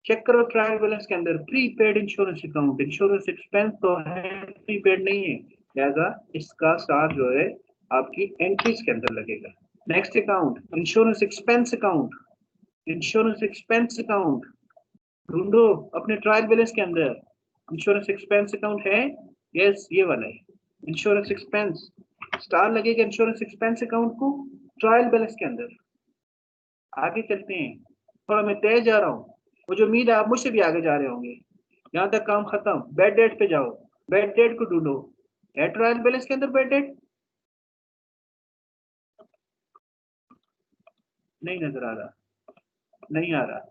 Speaker 1: check करो ट्रायल बैलेंस के अंदर, prepaid insurance account, insurance expense तो है, प्रीपेड नहीं है, लिहाजा इसका स्टार जो है आपकी एंट्रीज के अंदर लगेगा। Next account insurance expense account, insurance expense account ढूंढो अपने ट्रायल बैलेंस के अंदर, इंश्योरेंस एक्सपेंस अकाउंट है, यस ये वाला है इंश्योरेंस एक्सपेंस, स्टार लगेगा इंश्योरेंस एक्सपेंस अकाउंट को ट्रायल बैलेंस के अंदर। आगे चलते हैं, थोड़ा मैं तेज जा रहा हूँ, मुझे उम्मीद है आप मुझसे भी आगे जा रहे होंगे। यहाँ तक काम खत्म, बेड डेट पे जाओ, बेड डेट को ढूंढो, है ट्रायल बैलेंस के अंदर बेड डेट, नहीं नजर आ रहा, नहीं आ रहा,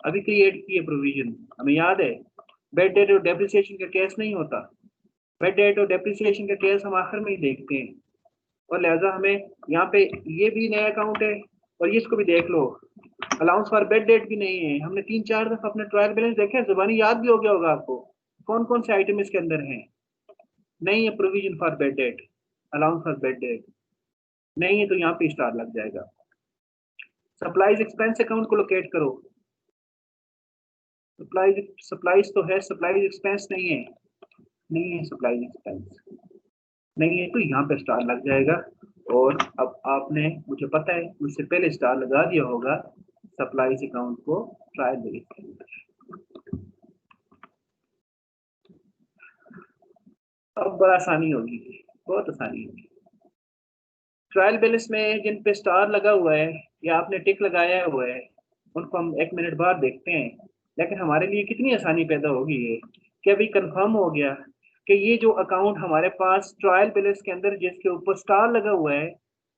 Speaker 1: अभी क्रिएट की है प्रोविजन, हमें याद है बेड डेट और डेप्रिसिएशन का केस नहीं होता, बेड डेट और डेप्रिसिएशन का केस हम आखिर में ही देखते हैं, और लिहाजा हमें यहाँ पे ये भी नया अकाउंट है और ये इसको भी देख लो, अलाउंस फॉर बेड डेट भी नहीं है, हमने 3-4 दफा अपने ट्रायल बैलेंस देखे, जुबानी याद भी हो गया होगा आपको कौन कौन से आइटम इसके अंदर हैं, नहीं है provision for bad date, allowance for bad date नहीं है तो यहाँ पे स्टार लग जाएगा। सप्लाईज एक्सपेंस अकाउंट को लोकेट करो, सप्लाईज तो है, सप्लाईज एक्सपेंस नहीं है, नहीं है सप्लाईज एक्सपेंस नहीं है तो यहाँ पे स्टार लग जाएगा। और अब आपने मुझे पता है मुझसे पहले स्टार लगा दिया होगा सप्लाईज अकाउंट को ट्रायल बैलेंस के अंदर, अब बड़ा आसानी होगी, बहुत आसानी होगी। ट्रायल बैलेंस में जिन पे स्टार लगा हुआ है या आपने टिक लगाया हुआ है उनको हम 1 मिनट बाद देखते हैं, लेकिन हमारे लिए कितनी आसानी पैदा होगी ये कि अभी कंफर्म हो गया कि ये जो अकाउंट हमारे पास ट्रायल बैलेंस के अंदर जिसके ऊपर स्टार लगा हुआ है,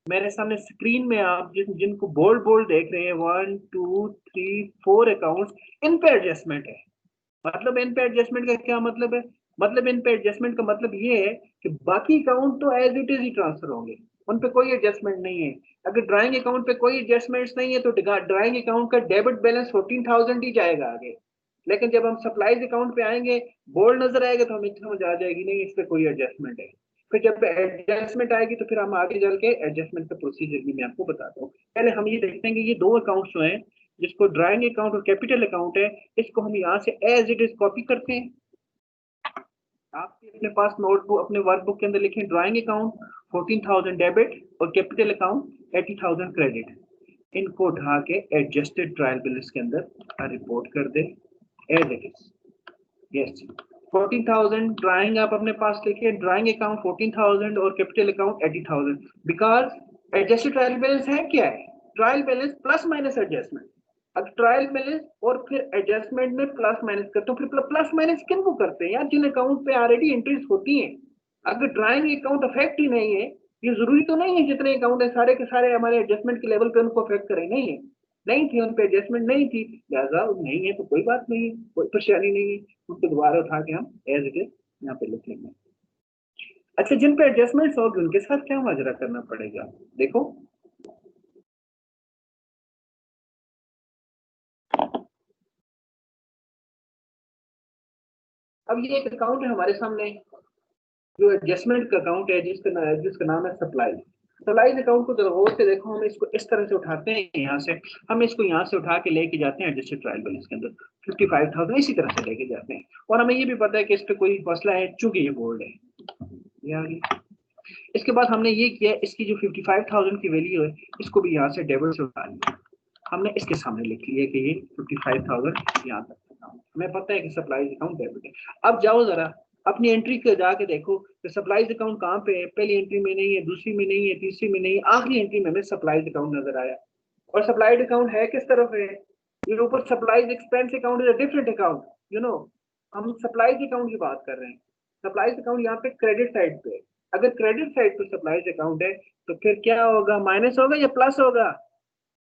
Speaker 1: मेरे सामने स्क्रीन में आप जिनको बोल्ड बोल्ड देख रहे हैं 1 2 3 4 अकाउंट्स, इन पे एडजस्टमेंट है। मतलब इन पे एडजस्टमेंट का क्या मतलब है, मतलब इन पे एडजस्टमेंट का मतलब ये है कि बाकी अकाउंट तो एज इट इज ही ट्रांसफर होंगे, उन पे कोई एडजस्टमेंट नहीं है। अगर ड्राइंग अकाउंट पे कोई एडजस्टमेंट्स नहीं है तो ड्राइंग अकाउंट का डेबिट बैलेंस 14,000 ही जाएगा आगे। लेकिन जब हम सप्लाईज अकाउंट पे आएंगे, बोर्ड नजर आएगा तो हमें समझ आ जाएगी नहीं इस पे कोई एडजस्टमेंट है। फिर जब एडजस्टमेंट आएगी तो फिर हम आगे चल के एडजस्टमेंट का प्रोसीजर भी मैं आपको बताता हूँ। पहले हम ये देखते हैं कि ये दो अकाउंट जो है, जिसको ड्राइंग अकाउंट और कैपिटल अकाउंट है, इसको हम यहाँ से एज इट इज कॉपी करते हैं। आप अपने पास नोटबुक अपने वर्कबुक के अंदर लिखें ड्राइंग अकाउंट 14,000 डेबिट और कैपिटल अकाउंट 80,000 क्रेडिट। इनको उठा के एडजस्टेड ट्रायल बैलेंस के अंदर रिपोर्ट कर दे as it is. Yes, 14,000 drawing आप अपने पास लिखिए, ड्राइंग अकाउंट 14,000 और capital account 80,000। Because adjusted trial balance है क्या है? Trial balance plus minus adjustment. अब ट्रायल बैलेंस और फिर एडजस्टमेंट में प्लस माइनस करते हो, फिर प्लस माइनस किन को करते हैं यार? जिन अकाउंट पे ऑलरेडी एंट्रीज होती हैं। अगर ड्राइंग अकाउंट अफेक्ट ही नहीं है, ये जरूरी तो नहीं है जितने अकाउंट है सारे के सारे हमारे एडजस्टमेंट के लेवल पे उनको अफेक्ट करें, नहीं है। नहीं थी उन पे एडजस्टमेंट, नहीं थी, लिहाजा नहीं है तो कोई बात नहीं है, कोई परेशानी नहीं है। उनको दोबारा उठा के हम एज इट इज यहाँ पे लिख लेंगे। अच्छा, जिन पे एडजस्टमेंट्स होगी उनके साथ क्या माजरा करना पड़ेगा? देखो, अब ये एक अकाउंट है हमारे सामने, जो एडजस्टमेंट का अकाउंट है, जिसका नाम है सप्लाई। सप्लाईज अकाउंट को गौर से देखो, हम इसको इस तरह से उठाते हैं यहाँ से, हम इसको यहाँ से उठा के लेके जाते हैं एडजस्टेड ट्रायल बैलेंस के अंदर 55,000 इसी तरह से लेके जाते हैं। और हमें ये भी पता है कि इस पे कोई मसला है चूंकि ये बोर्ड है। ये आ गई। इसके बाद हमने ये किया, इसकी जो 55,000 की वैल्यू है इसको भी यहाँ से डेबिट से उठा लिया। हमने इसके सामने लिख लिया कि ये 55,000 यहाँ तक अकाउंट, हमें पता है कि सप्लाईज अकाउंट डेबिट है। अब जाओ जरा अपनी एंट्री के जाके देखो कि सप्लाईज अकाउंट कहाँ पे है। पहली एंट्री में नहीं है, दूसरी में नहीं है, तीसरी में नहीं है, आखिरी एंट्री में हमें सप्लाईज अकाउंट नजर आया। और सप्लाईज अकाउंट है किस तरफ है? ये ऊपर supplies expense account is a different account, you know. हम सप्लाईज अकाउंट की बात कर रहे हैं। सप्लाईज अकाउंट यहाँ पे क्रेडिट साइड पे है। अगर क्रेडिट साइड पे सप्लाईज अकाउंट है तो फिर क्या होगा? माइनस होगा या प्लस होगा?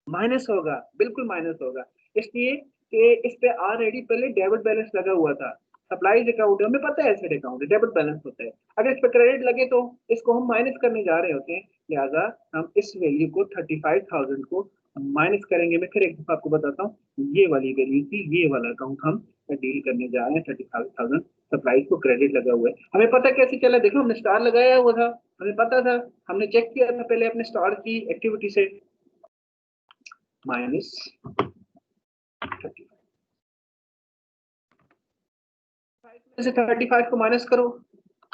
Speaker 1: माइनस होगा, बिल्कुल माइनस होगा। इसलिए कि इस पे ऑलरेडी पहले डेबिट बैलेंस लगा हुआ था। सप्लाईज अकाउंट हमें पता है एसेट अकाउंट है, डेबिट बैलेंस होता है। अगर इस पे क्रेडिट लगे तो इसको हम माइनस करने जा रहे होते हैं, लिहाजा हम इस वैल्यू को 35,000 को माइनस करेंगे। मैं फिर एक दफा आपको बताता हूँ, ये वाली वैल्यू थी, ये वाला अकाउंट हम डील करने जा रहे हैं 35,000। सप्लाईज को क्रेडिट लगा हुआ है, हमें पता कैसे चला? देखो, हमने स्टार लगाया हुआ था, हमें पता था, हमने चेक किया था पहले अपने स्टार की एक्टिविटी से। माइनस 35 को माइनस करो,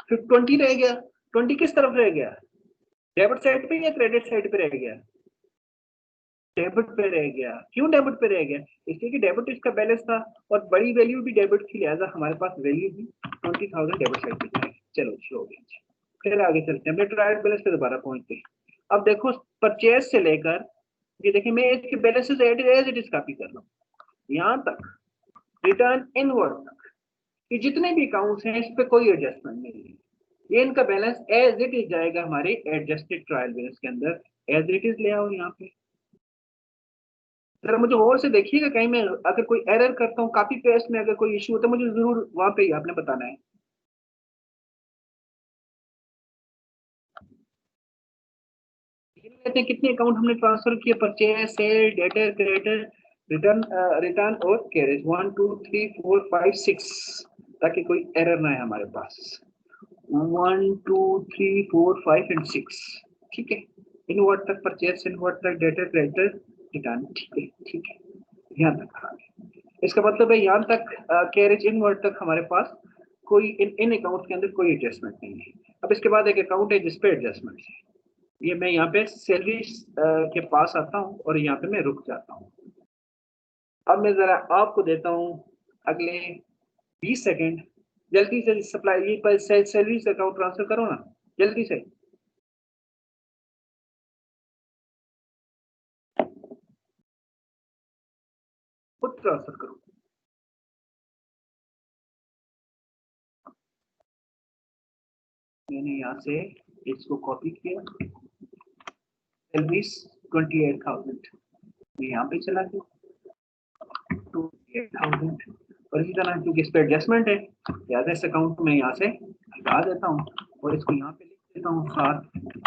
Speaker 1: फिर 20 रह गया। 20 किस तरफ रह गया? डेबिट साइड पे या क्रेडिट साइड पे रह गया? डेबिट पे रह गया। क्यों डेबिट पे रह गया? इसलिए कि डेबिट इसका बैलेंस था और बड़ी वैल्यू भी डेबिट थी, लिहाजा हमारे पास वैल्यू भी 20,000 डेबिट साइड पे जाएगी। चलो जी, हो गया। फिर आगे चलते हैं, ट्रायल बैलेंस पे दोबारा पहुंचते हैं। अब देखो, परचेज से लेकर ये देखिए, मैं इसके balances as it is copy कर रहा हूँ यहाँ तक, रिटर्न इनवर्ड तक। ये जितने भी अकाउंट्स हैं इस पे कोई एडजस्टमेंट नहीं है। ये इनका बैलेंस एज इट इज जाएगा हमारे एडजस्टेड ट्रायल बैलेंस के अंदर। एज इट इज ले आओ यहाँ पे। जरा मुझे और से देखिएगा, कहीं मैं अगर कोई एरर करता हूँ कॉपी पेस्ट में, अगर कोई इशू होता है मुझे जरूर वहां पे ही आपने बताना है। कहते हैं कितने अकाउंट हमने ट्रांसफर किए? Purchase, sale, debtor, creditor, return, return और कैरेज। 1 2 3 4 5 6, ताकि कोई एरर ना है हमारे पास। 1 2 3 4 5 एंड 6, ठीक है। इनवर्ट तक परचेज, इनवर्ट तक डेटर, क्रेडिटर, रिटर्न, ठीक है, ठीक है। यहाँ तक आ गया। इसका मतलब है यहाँ तक कैरेज इनवर्ट तक हमारे पास कोई इन अकाउंट के अंदर कोई एडजस्टमेंट नहीं है। अब इसके बाद एक अकाउंट है जिसपे एडजस्टमेंट है। ये मैं यहाँ पे सैलरी के पास आता हूँ और यहाँ पे मैं रुक जाता हूँ। अब मैं जरा आपको देता हूँ अगले 20 सेकेंड, जल्दी से सप्लाई ये पर सैलरी से अकाउंट ट्रांसफर करो ना, जल्दी से। खुद ट्रांसफर करो। मैंने यहाँ से इसको कॉपी किया, सैलरीज 28,000, मैं यहाँ पे चला गया 28,000, और इसी तरह क्योंकि इस पे एडजस्टमेंट है, याद इस अकाउंट में यहाँ से हटा देता हूँ और इसको यहाँ पे लिख देता हूँ 7,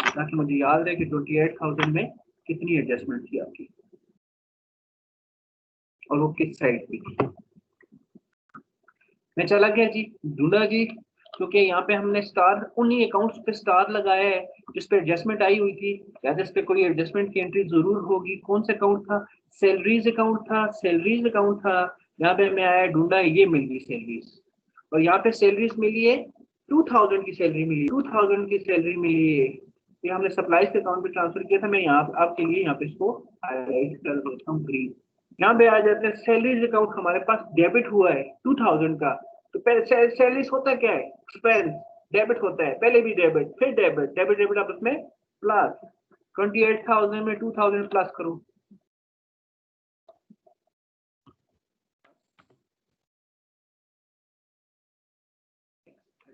Speaker 1: ताकि मुझे याद रहे कि 28,000 में कितनी एडजस्टमेंट थी आपकी और वो किस साइड पे थी। मैं चला गया जी ढूंढा जी, क्योंकि यहाँ पे हमने स्टार उन्हीं अकाउंट्स पे स्टार लगाया है जिस पे एडजस्टमेंट आई हुई थी, या इस पे कोई एडजस्टमेंट की एंट्री जरूर होगी। कौन सा अकाउंट था? सैलरीज अकाउंट था, सैलरीज अकाउंट था। यहाँ पे मैं आया ढूंढा, ये मिल गई सैलरीज, और यहाँ पे सैलरीज मिली है 2000 की सैलरी मिली, 2000 की सैलरी मिली है। ये हमने सप्लाईज के अकाउंट पे ट्रांसफर किया था। मैं यहाँ आपके लिए यहाँ पे इसको हाईलाइट कर देता हूँ ग्रीन। यहाँ पे आ जाते हैं सैलरीज अकाउंट, हमारे पास डेबिट हुआ है 2000 का। तो पहले सैलरीज होता क्या है? एक्सपेंस, डेबिट होता है, पहले भी डेबिट फिर डेबिट, डेबिट डेबिट आपस में प्लस। 28,000 में 2000 प्लस करूँ,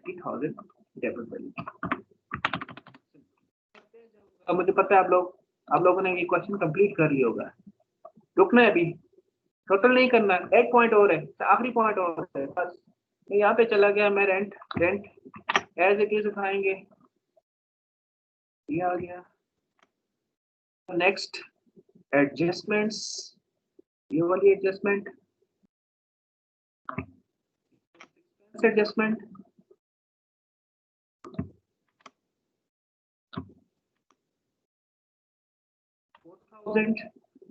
Speaker 1: 30,000 डेबिट वैल्यू। अब मुझे पता है आप लोगों ने ये क्वेश्चन कंप्लीट कर लिया होगा। रुकना है अभी, टोटल नहीं करना, एक पॉइंट और है, आखिरी पॉइंट और है बस। मैं यहाँ पे चला गया, मैं रेंट एज इट इज उठाएंगे, ये आ गया। नेक्स्ट एडजस्टमेंट्स, ये वाली adjustment, adjustment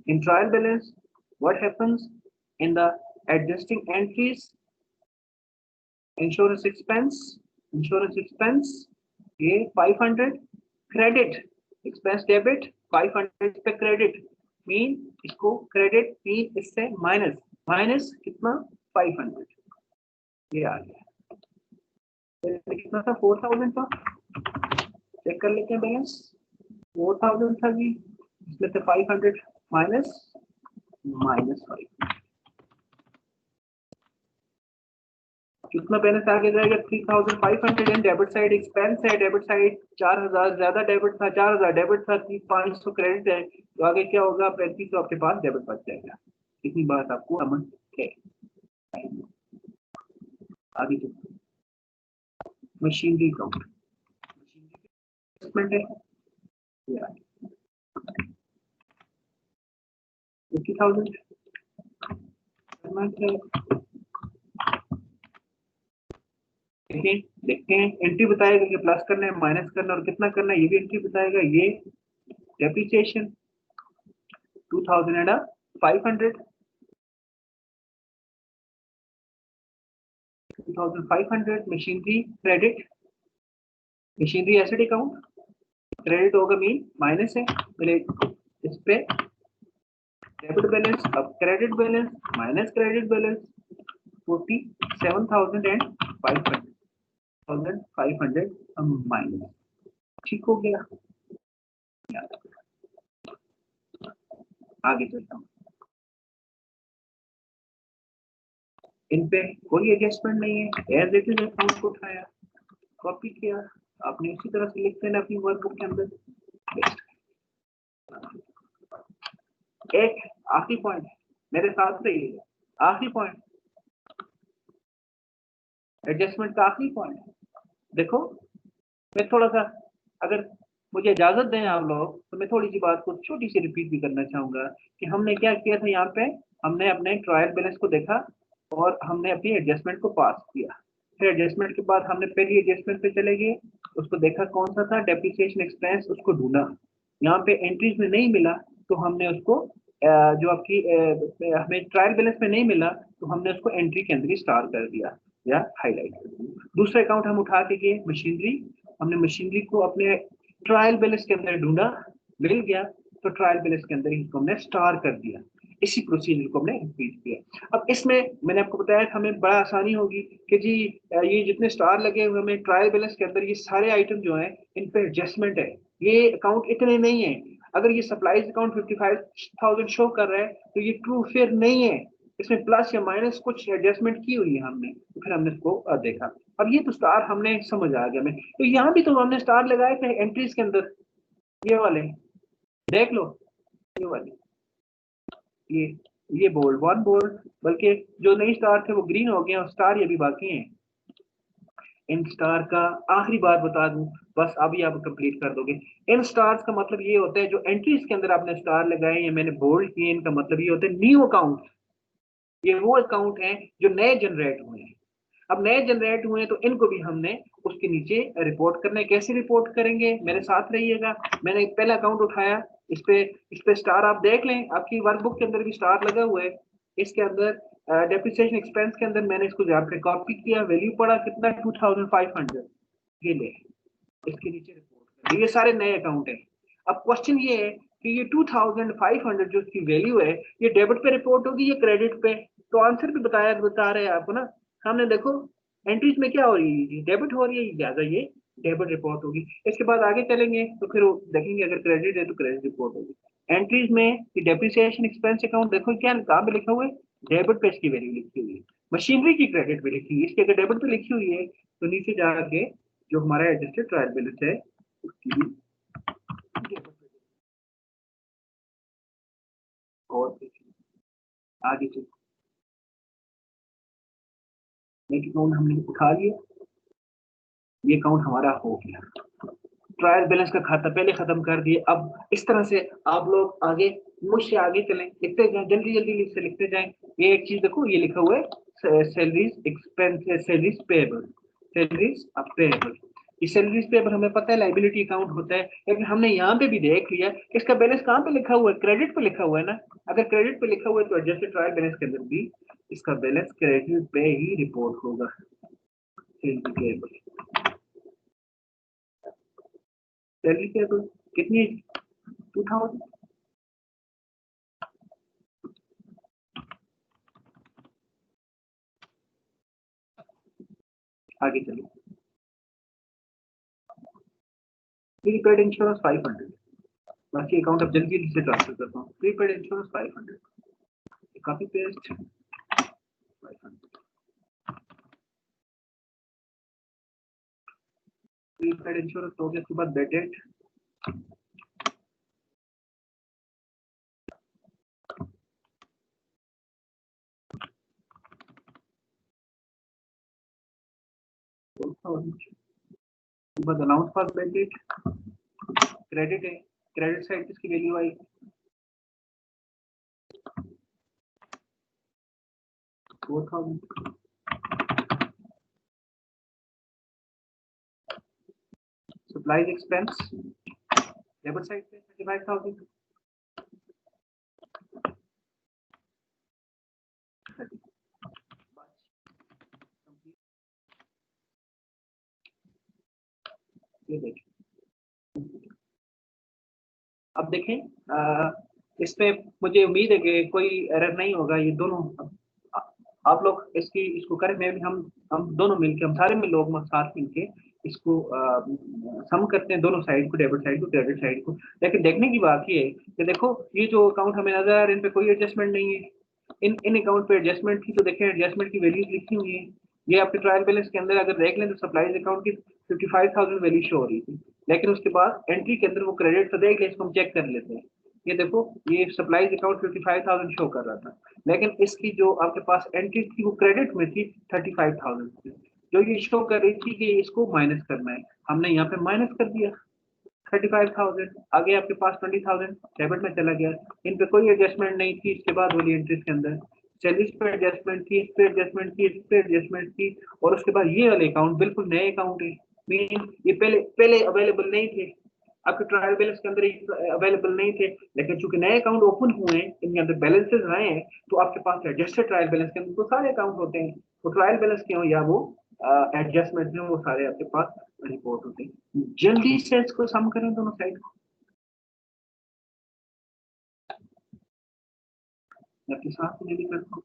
Speaker 1: in trial balance. What happens in the adjusting entries? Insurance expense ये 500 credit, expense debit 500 पे credit, मीन इसको credit मीन इससे माइनस कितना 500, ये आ गया। कितना था 4000 का, चेक कर लेते हैं बैलेंस। 4000 था जी, इसमें से 500 माइनस 5, कितना बैलेंस आगे जाएगा 3500 एंड डेबिट साइड एक्सपेंस है, डेबिट साइड 4000 ज्यादा डेबिट था, 4000 डेबिट था, 500 क्रेडिट है, तो आगे क्या होगा 3500 आपके पास डेबिट बच जाएगा। इतनी बात आपको समझ है। आगे तो मशीनरी अकाउंट, इन्वेस्टमेंट है 50,000, देखते हैं एंट्री बताएगा कि प्लस करना है माइनस करना और कितना करना है, ये भी एंट्री बताएगा। ये depreciation 2500, 2500 machinery credit, machinery asset account credit होगा मीन माइनस है, पहले इस पे डेबिट बैलेंस, अब credit balance minus credit balance 47,500 minus, ठीक हो गया। आगे चलता हूँ, इन पे कोई एडजस्टमेंट नहीं है, एज इट इज अकाउंट को उठाया, कॉपी किया, आपने उसी तरह से लिख देना अपनी वर्कबुक के अंदर। एक आखिरी पॉइंट मेरे साथ रहिए, आखिरी पॉइंट एडजस्टमेंट का आखिरी पॉइंट। देखो मैं थोड़ा सा, अगर मुझे इजाजत दें आप लोग, तो मैं थोड़ी सी बात को छोटी सी रिपीट भी करना चाहूंगा कि हमने क्या किया था। यहाँ पे हमने अपने ट्रायल बैलेंस को देखा और हमने अपनी एडजस्टमेंट को पास किया। फिर एडजस्टमेंट के बाद हमने पहली एडजस्टमेंट पे चले गए, उसको देखा कौन सा था डेप्रिसिएशन एक्सपेंस, उसको ढूंढा। यहाँ पे एंट्रीज में नहीं मिला तो हमने उसको जो आपकी हमें ट्रायल बैलेंस में नहीं मिला तो हमने उसको एंट्री के अंदर ही स्टार कर दिया या हाईलाइट कर दिया। दूसरा अकाउंट हम उठा के गए मशीनरी, हमने मशीनरी को अपने ट्रायल बैलेंस के अंदर ढूंढा, मिल गया तो ट्रायल बैलेंस के अंदर इसको हमने स्टार कर दिया। इसी प्रोसीजर को हमने रिपीट किया। अब इसमें मैंने आपको बताया था हमें बड़ा आसानी होगी कि जी ये जितने स्टार लगे हुए हमें ट्रायल बैलेंस के अंदर, ये सारे आइटम जो है इन पे एडजस्टमेंट है, ये अकाउंट इतने नहीं है। अगर ये सप्लाईज अकाउंट 55,000 शो कर रहा है तो ये ट्रू फेयर नहीं है, इसमें प्लस या माइनस कुछ एडजस्टमेंट की हुई है हमने, तो फिर हमने इसको देखा। अब ये तो स्टार हमने समझ आ गया। मैं तो यहाँ भी तो हमने स्टार लगाए थे एंट्रीज के अंदर, ये वाले देख लो, ये वाले, ये ये बोल्ड, वन बोल्ड, बल्कि जो नई स्टार थे वो ग्रीन हो गए और स्टार ये भी बाकी हैं। इन स्टार का आखिरी बात बता दूं, बस अभी आप कंप्लीट कर दोगे। इन स्टार्स का मतलब ये होता है जो एंट्रीज के अंदर आपने स्टार लगाए या मैंने बोल्ड किए, इनका मतलब ये होता है न्यू अकाउंट। ये वो अकाउंट हैं जो नए जनरेट हुए हैं। अब नए जनरेट हुए हैं तो इनको भी हमने उसके नीचे रिपोर्ट करना है। कैसे रिपोर्ट करेंगे, मेरे साथ रहिएगा। मैंने एक पहला अकाउंट उठाया, इस पे स्टार आप देख लें, आपकी वर्कबुक के अंदर भी स्टार लगा हुआ है। इसके अंदर डेप्रिसिएशन एक्सपेंस के अंदर मैंने इसको यहाँ पे कॉपी किया, वैल्यू पड़ा कितना 2500, ये ले, इसके नीचे रिपोर्ट कर। ये सारे नए अकाउंट हैं। अब क्वेश्चन ये है कि ये 2500 जो इसकी वैल्यू है, ये डेबिट पे रिपोर्ट होगी या क्रेडिट पे? तो आंसर भी बता रहे हैं आपको ना। हमने देखो एंट्रीज में क्या हो रही है, डेबिट हो रही है, लिहाजा ये डेबिट रिपोर्ट होगी। इसके बाद आगे चलेंगे तो फिर देखेंगे अगर क्रेडिट है तो क्रेडिट रिपोर्ट होगी। एंट्रीज में डेप्रिसिएशन एक्सपेंस अकाउंट देखो क्या कहाँ पे लिखा हुआ है, डेबिट पे इसकी वैल्यू लिखी हुई है। मशीनरी की क्रेडिट पे लिखी हुई है, इसकी अगर डेबिट पे लिखी हुई है तो नीचे जाके जो हमारा एडजस्टेड ट्रायल बैलेंस है उसकी भी डेबिट पे और आगे चलिए। नेट अकाउंट हमने उठा लिया, ये अकाउंट हमारा हो गया। ट्रायल बैलेंस का खाता पहले खत्म कर दिए। अब इस तरह से आप लोग आगे मुझसे आगे चलें, लिखते जाएं, जल्दी जल्दी से लिखते जाएं। ये एक चीज देखो, ये लिखा हुआ है salaries expense, salaries payable, salaries payable. ये सैलरीज पेएबल हमें पता है लाइबिलिटी अकाउंट होता है, लेकिन हमने यहाँ पे भी देख लिया इसका बैलेंस कहाँ पे लिखा हुआ है, क्रेडिट पे लिखा हुआ है ना। अगर क्रेडिट पे लिखा हुआ है तो एडजस्टेड ट्रायल बैलेंस के अंदर भी इसका बैलेंस क्रेडिट पे ही रिपोर्ट होगा। सैलरी पेएबल, सैलरी पेएबल कितनी है, 2000। आगे चलो, प्रीपेड इंश्योरेंस 500, बाकी अकाउंट अब जल्दी जल्दी से ट्रांसफर करता हूँ। Prepaid insurance 500, copy paste 500, prepaid insurance हो गया। उसके बाद बेड डेट, उसके बाद allowance for bad date, credit है, क्रेडिट साइड किसकी वैल्यू आई, 4000। सप्लाईज एक्सपेंस डेबिट साइड पे 35000। ये देखिए, अब देखें इसमें मुझे उम्मीद है कि कोई एरर नहीं होगा। ये दोनों आप लोग इसको करें, मैं भी हम दोनों मिलके, हम सारे में लोग साथ मिलके इसको सम करते हैं, दोनों साइड को, डेबिट साइड को क्रेडिट साइड को। लेकिन देखने की बात ये है कि देखो ये जो अकाउंट हमें नजर आ रहा है इन पे कोई एडजस्टमेंट नहीं है। इन अकाउंट पे एडजस्टमेंट की तो देखें, एडजस्टमेंट की वैल्यूज लिखी हुई है। ये आपके ट्रायल बैलेंस के अंदर अगर देख लें तो सप्लाईज अकाउंट की 55,000 वैल्यू शो हो रही थी, लेकिन उसके बाद एंट्री के अंदर वो क्रेडिट तो देख लें, इसको हम चेक कर लेते हैं। ये देखो ये सप्लाईज अकाउंट 55,000 शो कर रहा था, लेकिन इसकी जो आपके पास एंट्री थी वो क्रेडिट में थी 35,000 थी। जो ये शो कर रही थी कि इसको माइनस करना है, हमने यहाँ पे माइनस कर दिया 35,000। आगे आपके पास 20,000 डेबिट में चला गया। इन पे कोई एडजस्टमेंट नहीं थी। इसके बाद वाली एंट्रीज के अंदर सैलरीज पे एडजस्टमेंट थी, इस पे एडजस्टमेंट थी, इस पे एडजस्टमेंट थी, और उसके बाद ये वाले अकाउंट बिल्कुल नए अकाउंट है। मीन ये पहले पहले अवेलेबल नहीं थे, आपके ट्रायल बैलेंस के अंदर अवेलेबल नहीं थे, लेकिन चूंकि नए अकाउंट ओपन हुए हैं, इनके अंदर बैलेंसेस आए हैं, तो आपके पास एडजस्टेड ट्रायल बैलेंस के अंदर तो सारे अकाउंट होते हैं। तो ट्रायल बैलेंस के हो या वो एडजस्टमेंट में, वो सारे आपके पास रिपोर्ट होते हैं। जल्दी से इसको सम करें दोनों साइड को, मैं आपके साथ में भी करता हूँ।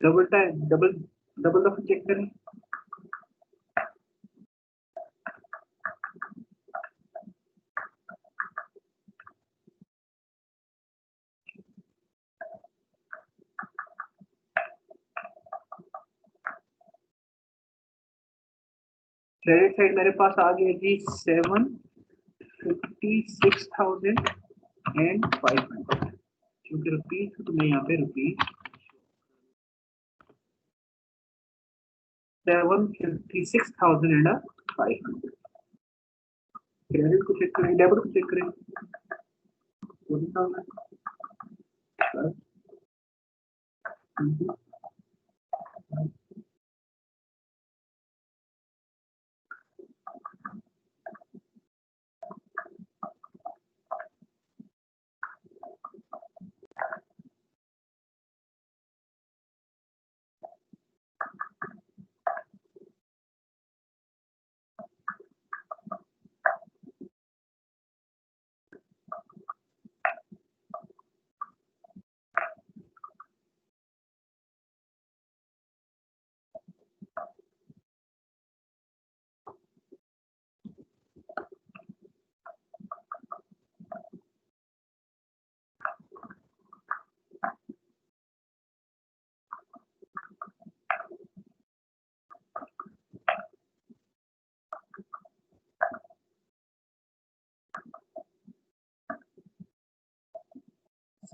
Speaker 1: डबल टाइम डबल डबल दफा चेक करें। क्रेडिट साइड मेरे पास आ गया जी 756,500, क्योंकि रुपीज तो मैं यहाँ पे रुपीज 756,500। क्रेडिट को चेक करें, डेबिट को चेक करें। 40,000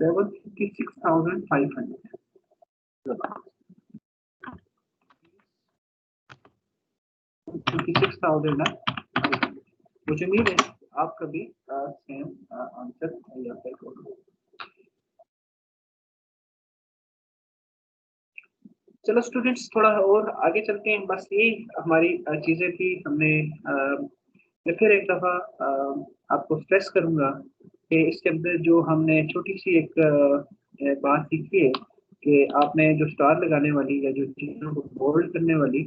Speaker 1: 756,500। मुझे उम्मीद है आपका भी सेम आंसर यहाँ पे होगा। चलो स्टूडेंट्स थोड़ा और आगे चलते हैं। बस यही हमारी चीजें थी। हमने मैं फिर एक दफा आपको स्ट्रेस करूंगा कि इसके अंदर जो हमने छोटी सी एक बात सीखी है कि आपने जो स्टार लगाने वाली या जो चीजों को बोल्ड करने वाली,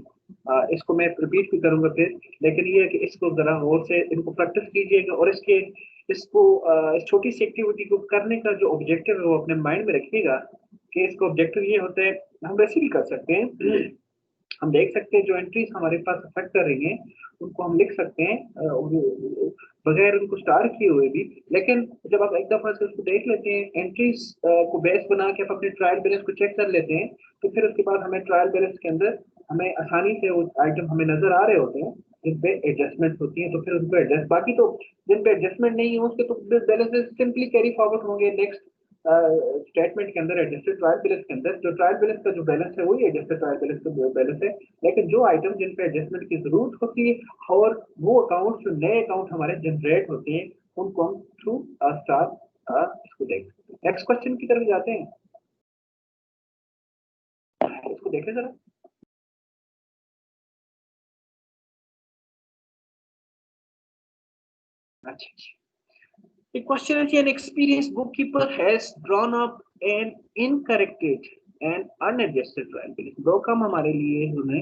Speaker 1: इसको मैं रिपीट भी करूंगा फिर, लेकिन ये है कि इसको जरा और से इनको प्रैक्टिस कीजिएगा और इसको इस छोटी सी एक्टिविटी को करने का जो ऑब्जेक्टिव है वो अपने माइंड में रखिएगा कि इसको ऑब्जेक्टिव ये होते हैं। हम वैसे भी कर सकते हैं, हम देख सकते हैं जो एंट्रीज हमारे पास अफेक्ट कर रही हैं उनको हम लिख सकते हैं बगैर उनको स्टार किए हुए भी। लेकिन जब आप एक दफा से उसको देख लेते हैं, एंट्रीज को बेस बना के आप अपने ट्रायल बैलेंस को चेक कर लेते हैं, तो फिर उसके बाद हमें ट्रायल बैलेंस के अंदर हमें आसानी से वो आइटम हमें नजर आ रहे होते हैं जिन पे एडजस्टमेंट होती है, तो फिर उनको एडजस्ट, बाकी तो जिन पे एडजस्टमेंट नहीं है उसके तो बैलेंसेस सिंपली कैरी फॉरवर्ड होंगे नेक्स्ट स्टेटमेंट के अंदर। एडजस्टेड ट्रायल बैलेंस के अंदर जो ट्रायल बैलेंस का जो बैलेंस है वही एडजस्टेड ट्रायल बैलेंस का बैलेंस है, लेकिन जो आइटम जिन पे एडजस्टमेंट की जरूरत होती है और वो अकाउंट जो नए अकाउंट हमारे जनरेट होते हैं उनको हम थ्रू स्टार इसको देख सकते हैं। नेक्स्ट क्वेश्चन की तरफ जाते हैं, इसको देखें जरा। अच्छा, the question is, an experienced bookkeeper has drawn up an incorrected and unadjusted trial balance। दो काम हमारे लिए उन्हें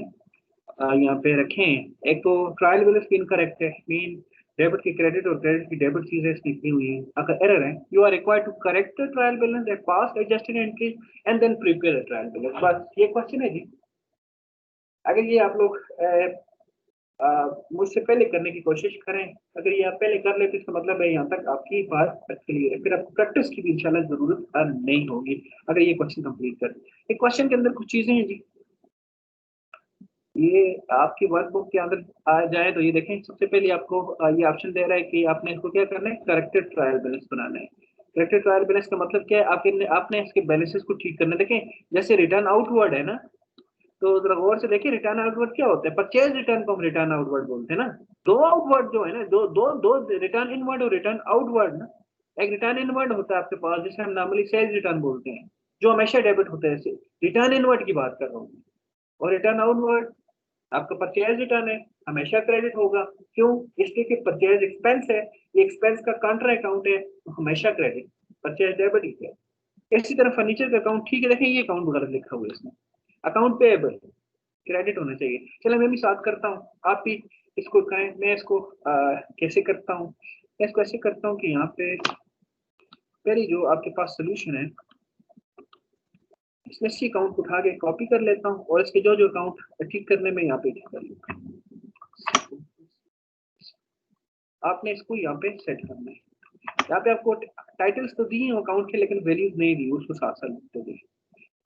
Speaker 1: यहाँ पे रखे हैं। एक तो ट्रायल बैलेंस इनकरेक्ट है, मीन डेबिट की क्रेडिट और क्रेडिट की डेबिट चीजें लिखी हुई हैं, अगर एरर है you are required to correct the trial balance at past adjusted entry and then prepare the trial balance. बस ये क्वेश्चन है जी। अगर ये आप लोग मुझसे पहले करने की कोशिश करें, अगर ये आप पहले कर लेते इसका मतलब है यहाँ तक आपकी बात क्लियर है, फिर आपको प्रैक्टिस की भी इंशाल्लाह जरूरत नहीं होगी अगर ये क्वेश्चन कंप्लीट करें। एक क्वेश्चन के अंदर कुछ चीजें हैं जी, ये आपकी वर्कबुक के अंदर आ जाए तो ये देखें, सबसे पहले आपको ये ऑप्शन दे रहा है कि आपने इसको क्या करना है, करेक्टेड ट्रायल बैलेंस बनाना है। करेक्टेड ट्रायल बैलेंस का मतलब क्या है, आपने इसके बैलेंसेस को ठीक करना है। देखें जैसे रिटर्न आउटवर्ड है ना, तो जरा गौर से देखिए रिटर्न आउटवर्ड क्या होता है, परचेज रिटर्न को हम रिटर्न आउटवर्ड बोलते हैं ना। दो आउटवर्ड जो है ना, दो दो दो रिटर्न इनवर्ड और रिटर्न आउटवर्ड ना। एक रिटर्न इनवर्ड होता है आपके पास जिसे हम नॉर्मली सेल्स रिटर्न बोलते हैं, जो हमेशा डेबिट होता है, रिटर्न इनवर्ड की बात कर रहा हूँ। और रिटर्न आउटवर्ड आपका परचेज रिटर्न है, हमेशा क्रेडिट होगा। क्यों? इसलिए कि परचेज एक्सपेंस है, ये एक्सपेंस का काउंटर अकाउंट है, तो हमेशा क्रेडिट, परचेज डेबिट ही है। इसी तरह फर्नीचर का अकाउंट, ठीक है देखें ये अकाउंट वगैरह लिखा हुआ है इसमें, अकाउंट पेएबल क्रेडिट होना चाहिए। चलो मैं भी साथ करता हूँ, आप भी इसको करें। मैं इसको कैसे करता हूँ, मैं इसको ऐसे करता हूँ कि यहाँ पे पहले जो आपके पास सोल्यूशन है इसमें सी अकाउंट उठा के कॉपी कर लेता हूँ और इसके जो जो अकाउंट ठीक करने में यहाँ पे ठीक कर लेता हूँ। आपने इसको यहाँ पे सेट करना है। यहाँ पे आपको टाइटल्स तो दिए हैं अकाउंट के, लेकिन वैल्यूज नहीं दी, उसको साथ साथ लिखते दिए।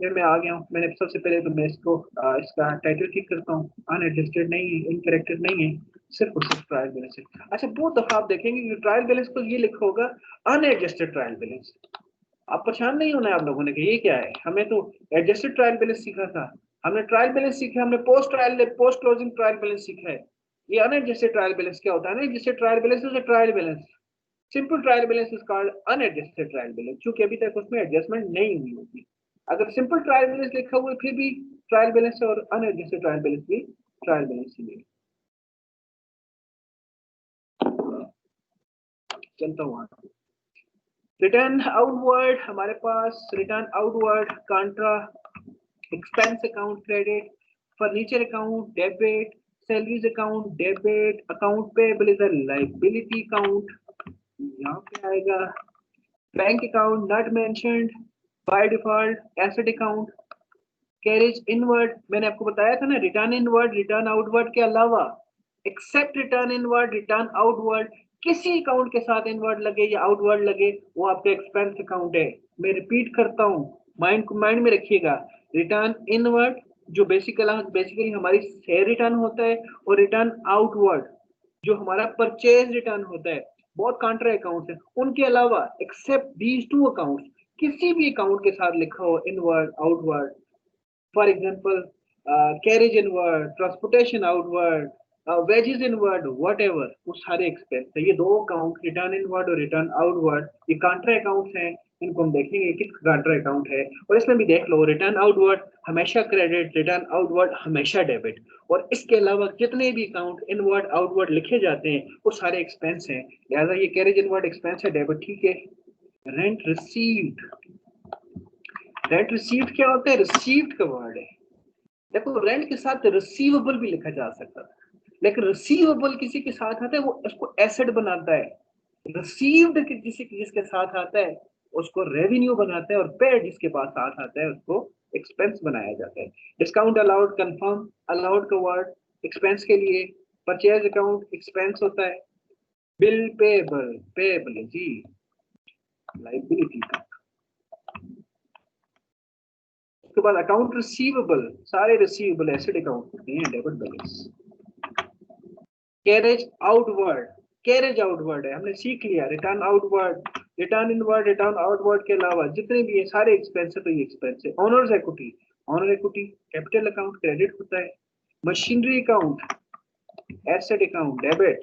Speaker 1: फिर मैं आ गया हूँ, मैंने सबसे पहले तो मैं इसको इसका टाइटल ठीक करता हूँ, अनएडजस्टेड नहीं है, इनकरेक्टेड नहीं है, सिर्फ और सिर्फ ट्रायल बैलेंस है। अच्छा, बहुत दफा आप देखेंगे कि ट्रायल बैलेंस को ये लिखा होगा अनएडजस्टेड ट्रायल बैलेंस। आप परेशान नहीं होना है आप लोगों ने कि ये क्या है, हमें तो एडजस्टेड ट्रायल बैलेंस सीखा था, हमने ट्रायल बैलेंस सीखा, हमने पोस्ट क्लोजिंग ट्रायल बैलेंस सीखा है। ये अनएडजस्टेड ट्रायल बैलेंस क्या होता है? Unadjusted trial balance is a trial balance, simple trial balance is called unadjusted trial balance, क्योंकि अभी तक उसमें एडजस्टमेंट नहीं हुई होगी। अगर सिंपल ट्रायल बैलेंस लिखा हुआ है फिर भी ट्रायल बैलेंस है, और अनएडजस्टेड ट्रायल बैलेंस भी ट्रायल बैलेंस ही है। चलता हूँ रिटर्न आउटवर्ड, हमारे पास return outward contra expense account credit, furniture account debit, salaries account debit, account payable is a liability account, यहाँ पे आएगा bank account not mentioned by default, asset account, carriage inward, मैंने आपको बताया था ना, रिटर्न इनवर्ड रिटर्न आउटवर्ड के अलावा except return inward return outward, किसी अकाउंट के साथ इनवर्ड लगे या आउटवर्ड लगे वो आपका एक्सपेंस अकाउंट है। मैं रिपीट करता हूँ, माइंड में रखिएगा, रिटर्न इनवर्ड जो बेसिकली हमारी शेयर रिटर्न होता है, और रिटर्न आउटवर्ड जो हमारा परचेज रिटर्न होता है, बहुत कांट्रा अकाउंट है, उनके अलावा एक्सेप्ट दीज टू अकाउंट, किसी भी अकाउंट के साथ लिखा हो inward outward, for example carriage inward, transportation outward, wages inward, what ever, वो सारे एक्सपेंस है। ये दो अकाउंट रिटर्न इनवर्ड और रिटर्न आउटवर्ड, ये कांट्रा अकाउंट्स हैं, इनको हम देखेंगे किस कांट्रा अकाउंट है। और इसमें भी देख लो, रिटर्न आउटवर्ड हमेशा क्रेडिट, रिटर्न आउटवर्ड हमेशा डेबिट, और इसके अलावा जितने भी अकाउंट इनवर्ड आउटवर्ड लिखे जाते हैं वो सारे एक्सपेंस हैं, लिहाजा ये कैरेज इनवर्ड एक्सपेंस है, डेबिट ठीक है। रेंट रिसीव्ड, रेंट रिसीव्ड क्या होता है? रिसीव्ड का वर्ड है। देखो, रेंट के साथ रिसीवेबल भी लिखा जा सकता है, लेकिन रिसीवेबल किसी के साथ आता है वो उसको एसेट बनाता है, रिसीव्ड जिसके साथ आता है उसको रेवेन्यू बनाता है, और पेड जिसके पास साथ आता है उसको एक्सपेंस बनाया जाता है। डिस्काउंट अलाउड, कंफर्म अलाउड का वर्ड एक्सपेंस के लिए, परचेज अकाउंट एक्सपेंस होता है, बिल पेएबल, पेएबल जी लायबिलिटी का। उसके बाद अकाउंट रिसीवेबल, सारे रिसीवेबल एसेट अकाउंट होते हैं, debit balance. Carriage outward, carriage outward है, हमने सीख लिया, return outward, return inward, return outward के अलावा जितने भी है सारे एक्सपेंस है, तो ये एक्सपेंस है। Owners equity, owner equity capital account credit होता है, machinery account asset account debit,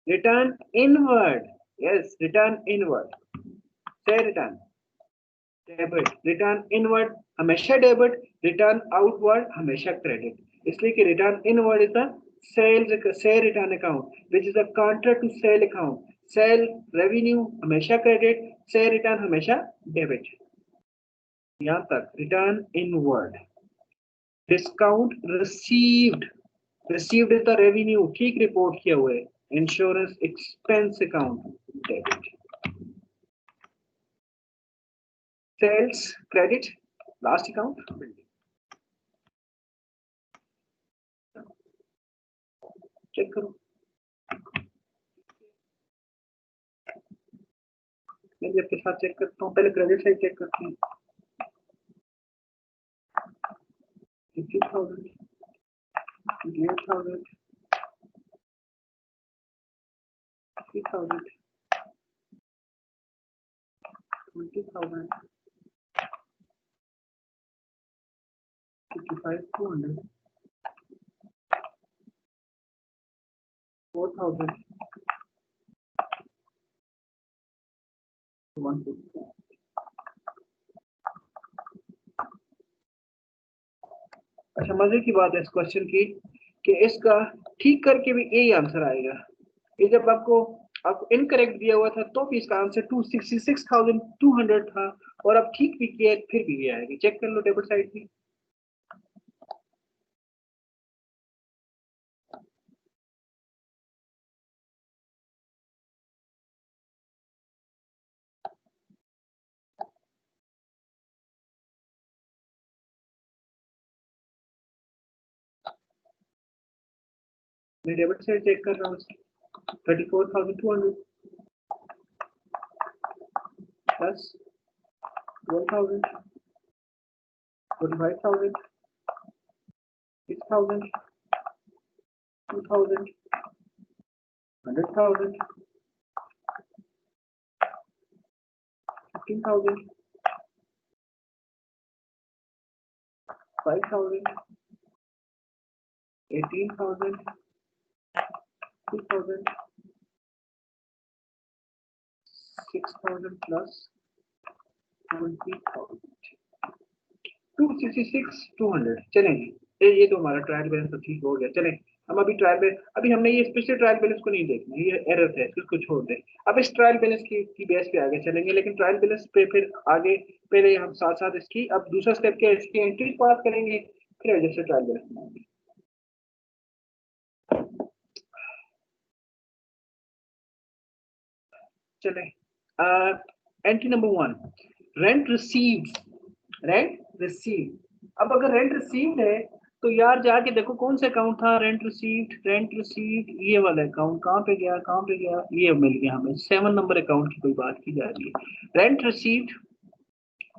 Speaker 1: return inward, yes return inward से रिटर्न डेबिट, रिटर्न इनवर्ड हमेशा डेबिट, रिटर्न आउटवर्ड हमेशा क्रेडिट, इसलिए कि return inward is the sale return account which is a counter to sale account, sale revenue हमेशा क्रेडिट, सेल रिटर्न हमेशा डेबिट। यहाँ तक return inward. Discount received, received is the revenue, ठीक रिपोर्ट किया हुआ है, insurance expense account debit, sales credit, last account building. Check करो, मैं भी आपके साथ चेक करता हूँ, पहले क्रेडिट साइड चेक करते हैं। 50,000, 28,000, 50,000, 20,000, 55,200, 4,000, 150। अच्छा, मजे की बात है इस क्वेश्चन की कि इसका ठीक करके भी यही आंसर आएगा। ये जब आपको इनकरेक्ट दिया हुआ था तो भी इसका आंसर 266,200 था, और अब ठीक भी किया फिर भी ये आएगा। चेक कर लो टेबल साइड की। मैं डेबिट साइड चेक कर रहा हूँ 34,200 प्लस 12,000 45,000 6,000 2,000 100,000 15,000 5,000 18,000 2,000 6,000 plus 20,000 266,200। चलेंगे ये तो हमारा ट्रायल बैलेंस तो ठीक हो गया। चलें हम अभी ट्रायल बैलेंस, अभी हमने ये स्पेशल ट्रायल बैलेंस को नहीं देखना, ये एरर है, इसको छोड़ दें। अब इस ट्रायल बैलेंस की बेस पे आगे चलेंगे, लेकिन ट्रायल बैलेंस पे फिर आगे पहले हम साथ साथ इसकी अब दूसरा स्टेप क्या है, इसकी एंट्री पास करेंगे, फिर जैसे ट्रायल बैलेंस बनाएंगे। चले entry number 1, rent received. Rent received, अब अगर रेंट रिसीव्ड है तो यार जाके देखो कौन सा अकाउंट था, रेंट रिसीव्ड, ये वाला अकाउंट कहाँ पे गया, ये मिल गया हमें 7 नंबर अकाउंट की कोई बात की जा रही है। रेंट रिसीव्ड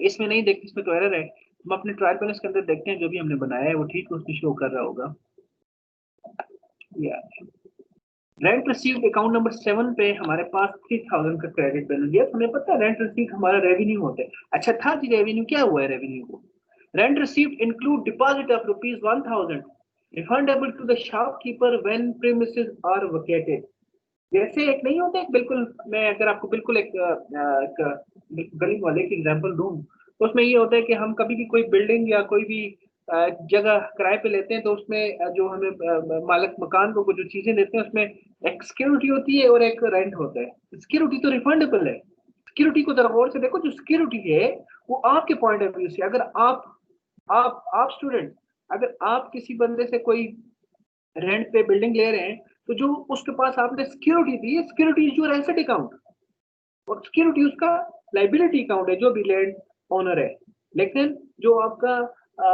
Speaker 1: इसमें नहीं देखते, इसमें तो एरर है। हम अपने ट्रायल बैलेंस के अंदर देखते हैं, जो भी हमने बनाया है वो ठीक उसमें शो कर रहा होगा। रेंट रिसीव्ड अकाउंट नंबर 7 पे हमारे पास 3,000 का क्रेडिट बैलेंस है। हमें पता है रेंट रिसीव्ड हमारा रेवेन्यू होता है। अच्छा था जी, रेवेन्यू क्या हुआ है रेवेन्यू को, rent received include deposit of ₹1,000 refundable to the shopkeeper when premises are vacated. जैसे एक नहीं होता है बिल्कुल, मैं अगर आपको बिल्कुल एक गली वाले की एग्जांपल दूं तो उसमें ये होता है कि हम कभी भी कोई बिल्डिंग या कोई भी जगह किराए पे लेते हैं तो उसमें जो हमें मालिक मकान को जो चीजें देते हैं उसमें एक सिक्योरिटी होती है और एक रेंट होता है। सिक्योरिटी तो रिफंडेबल है, सिक्योरिटी को जरा गौर से देखो, जो सिक्योरिटी है वो आपके पॉइंट ऑफ व्यू से, अगर आप स्टूडेंट, अगर आप किसी बंदे से कोई रेंट पे बिल्डिंग ले रहे हैं तो जो उसके पास आपने सिक्योरिटी दी है, security is your asset account और सिक्योरिटी उसका लाइबिलिटी अकाउंट है जो भी लैंड ओनर है। लेकिन जो आपका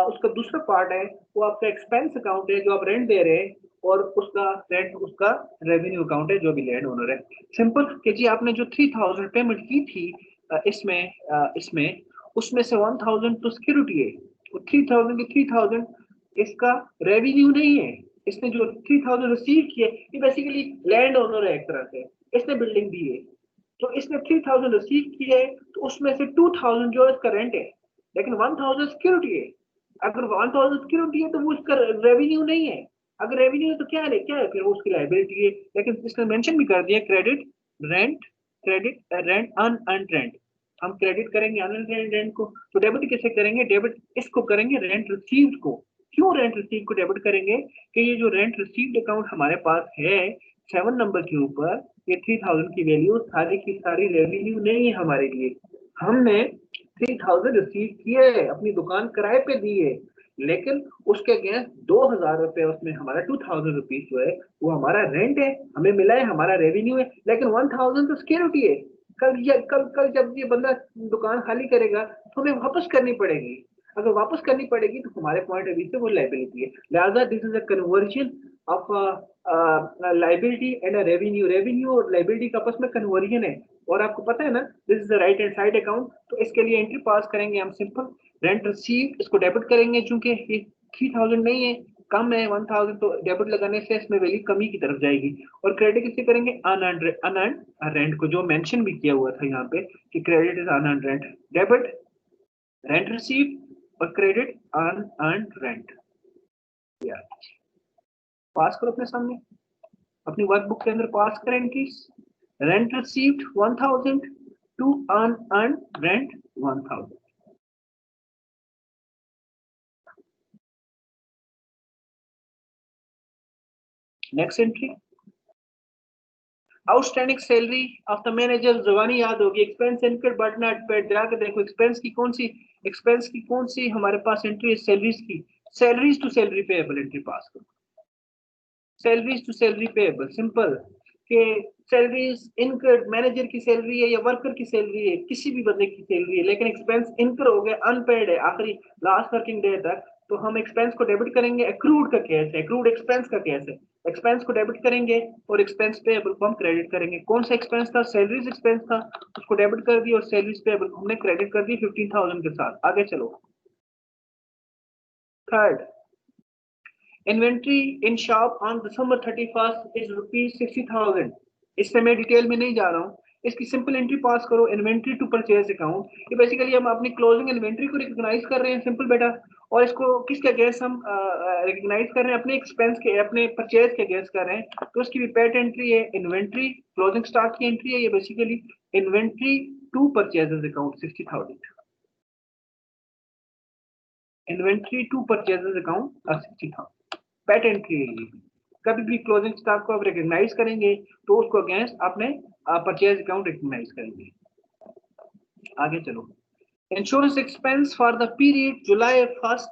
Speaker 1: उसका दूसरा पार्ट है वो आपका एक्सपेंस अकाउंट है जो आप रेंट दे रहे हैं, और उसका रेंट उसका रेवेन्यू अकाउंट है जो भी लैंड ओनर है। सिंपल कि जी आपने जो 3,000 पेमेंट की थी इसमें उसमें से 1,000 तो सिक्योरिटी है, तो 3,000 की 3,000 इसका रेवेन्यू नहीं है। इसने जो 3,000 रिसीव किए ये बेसिकली लैंड ओनर है एक तरह से, इसने बिल्डिंग दी है तो इसने 3,000 रिसीव किए तो उसमें से 2,000 जो इसका रेंट है, लेकिन 1,000 सिक्योरिटी है। अगर 1,000 सिक्योरिटी है तो वो उसका रेवेन्यू नहीं है, अगर रेवेन्यू है तो क्या है फिर वो उसकी लाइबिलिटी है। लेकिन इसने मेंशन भी कर दिया क्रेडिट रेंट अनअर्न्ड रेंट, हम क्रेडिट करेंगे अनअर्न्ड रेंट को, तो डेबिट कैसे करेंगे, डेबिट इसको करेंगे रेंट रिसीव्ड को। क्यों रेंट रिसीव को डेबिट करेंगे कि ये जो रेंट रिसीव्ड अकाउंट हमारे पास है 7 नंबर के ऊपर, ये 3,000 की वैल्यू सारी की सारी रेवेन्यू नहीं है हमारे लिए। हमने 3,000 रिसीव किए, अपनी दुकान किराए पे दी है, लेकिन उसके अगेंस्ट 2,000 रुपए उसमें हमारा 2,000 रुपीज जो है वो हमारा रेंट है, हमें मिला है, हमारा रेवेन्यू है, लेकिन 1,000 तो सिक्योरिटी है। कल जब ये बंदा दुकान खाली करेगा तो हमें वापस करनी पड़ेगी, अगर वापस करनी पड़ेगी तो हमारे पॉइंट ऑफ व्यू से वो लाइबिलिटी है। लिहाजा this is a conversion of liability and revenue और लाइबिलिटी का आपस में कन्वर्जन है। और आपको पता है ना this is the right hand side account, तो इसके लिए एंट्री पास करेंगे हम सिंपल रेंट रिसीव, इसको डेबिट करेंगे चूंकि ये 3,000 नहीं है, कम है 1,000, तो डेबिट लगाने से इसमें वैल्यू कमी की तरफ जाएगी। और क्रेडिट किससे करेंगे, अनअर्न्ड रेंट को, जो मेंशन भी किया हुआ था यहाँ पे कि credit is unearned rent, debit rent receive और क्रेडिट अनअर्न्ड रेंट। पास करो अपने सामने, अपनी वर्कबुक के अंदर पास करें इनकी, rent received 1,000 to unearned rent 1,000। Next entry, outstanding salary of the manager, जबानी याद होगी, expense incurred but not paid, जाके देखो एक्सपेंस की कौन सी हमारे पास एंट्री है, सैलरीज की, salaries to salary payable entry pass करो, salaries to salary payable, simple कि सैलरीज इनकर्ड मैनेजर की सैलरी है या वर्कर की सैलरी है, किसी भी बंदे की सैलरी है, लेकिन एक्सपेंस इनकर हो गया, अनपेड है आखिरी लास्ट वर्किंग डे तक, तो हम एक्सपेंस को डेबिट करेंगे। एक्रूड का केस है, एक्रूड एक्सपेंस का केस है, एक्सपेंस को डेबिट करेंगे और एक्सपेंस पेएबल को हम क्रेडिट करेंगे। कौन सा एक्सपेंस था? सैलरीज एक्सपेंस था, उसको डेबिट कर दिया और सैलरीज पेएबल को हमने क्रेडिट कर दी 15,000 के साथ। आगे चलो। Third, inventory in shop on December 31 is ₹60,000। इससे मैं डिटेल में नहीं जा रहा हूँ, इसकी सिंपल एंट्री पास करो, इन्वेंट्री टू परचेज अकाउंट। ये बेसिकली हम अपनी क्लोजिंग इन्वेंट्री को रिकॉग्नाइज कर रहे हैं, सिंपल बेटा। और इसको किसके अगेंस्ट हम रिकॉग्नाइज कर रहे हैं? अपने एक्सपेंस के, अपने परचेज के अगेंस्ट कर रहे हैं। तो उसकी भी पैट एंट्री है, इन्वेंट्री क्लोजिंग स्टॉक की एंट्री है, ये basically inventory to purchases account 60,000, inventory to purchases account 60,000 पैट एंट्री है। कभी भी क्लोजिंग स्टॉक को आप रिकॉग्नाइज करेंगे तो उसको अगेंस्ट आपने परचेज अकाउंट रिकॉग्नाइज करेंगे। आगे चलो। Insurance expense for the period July 1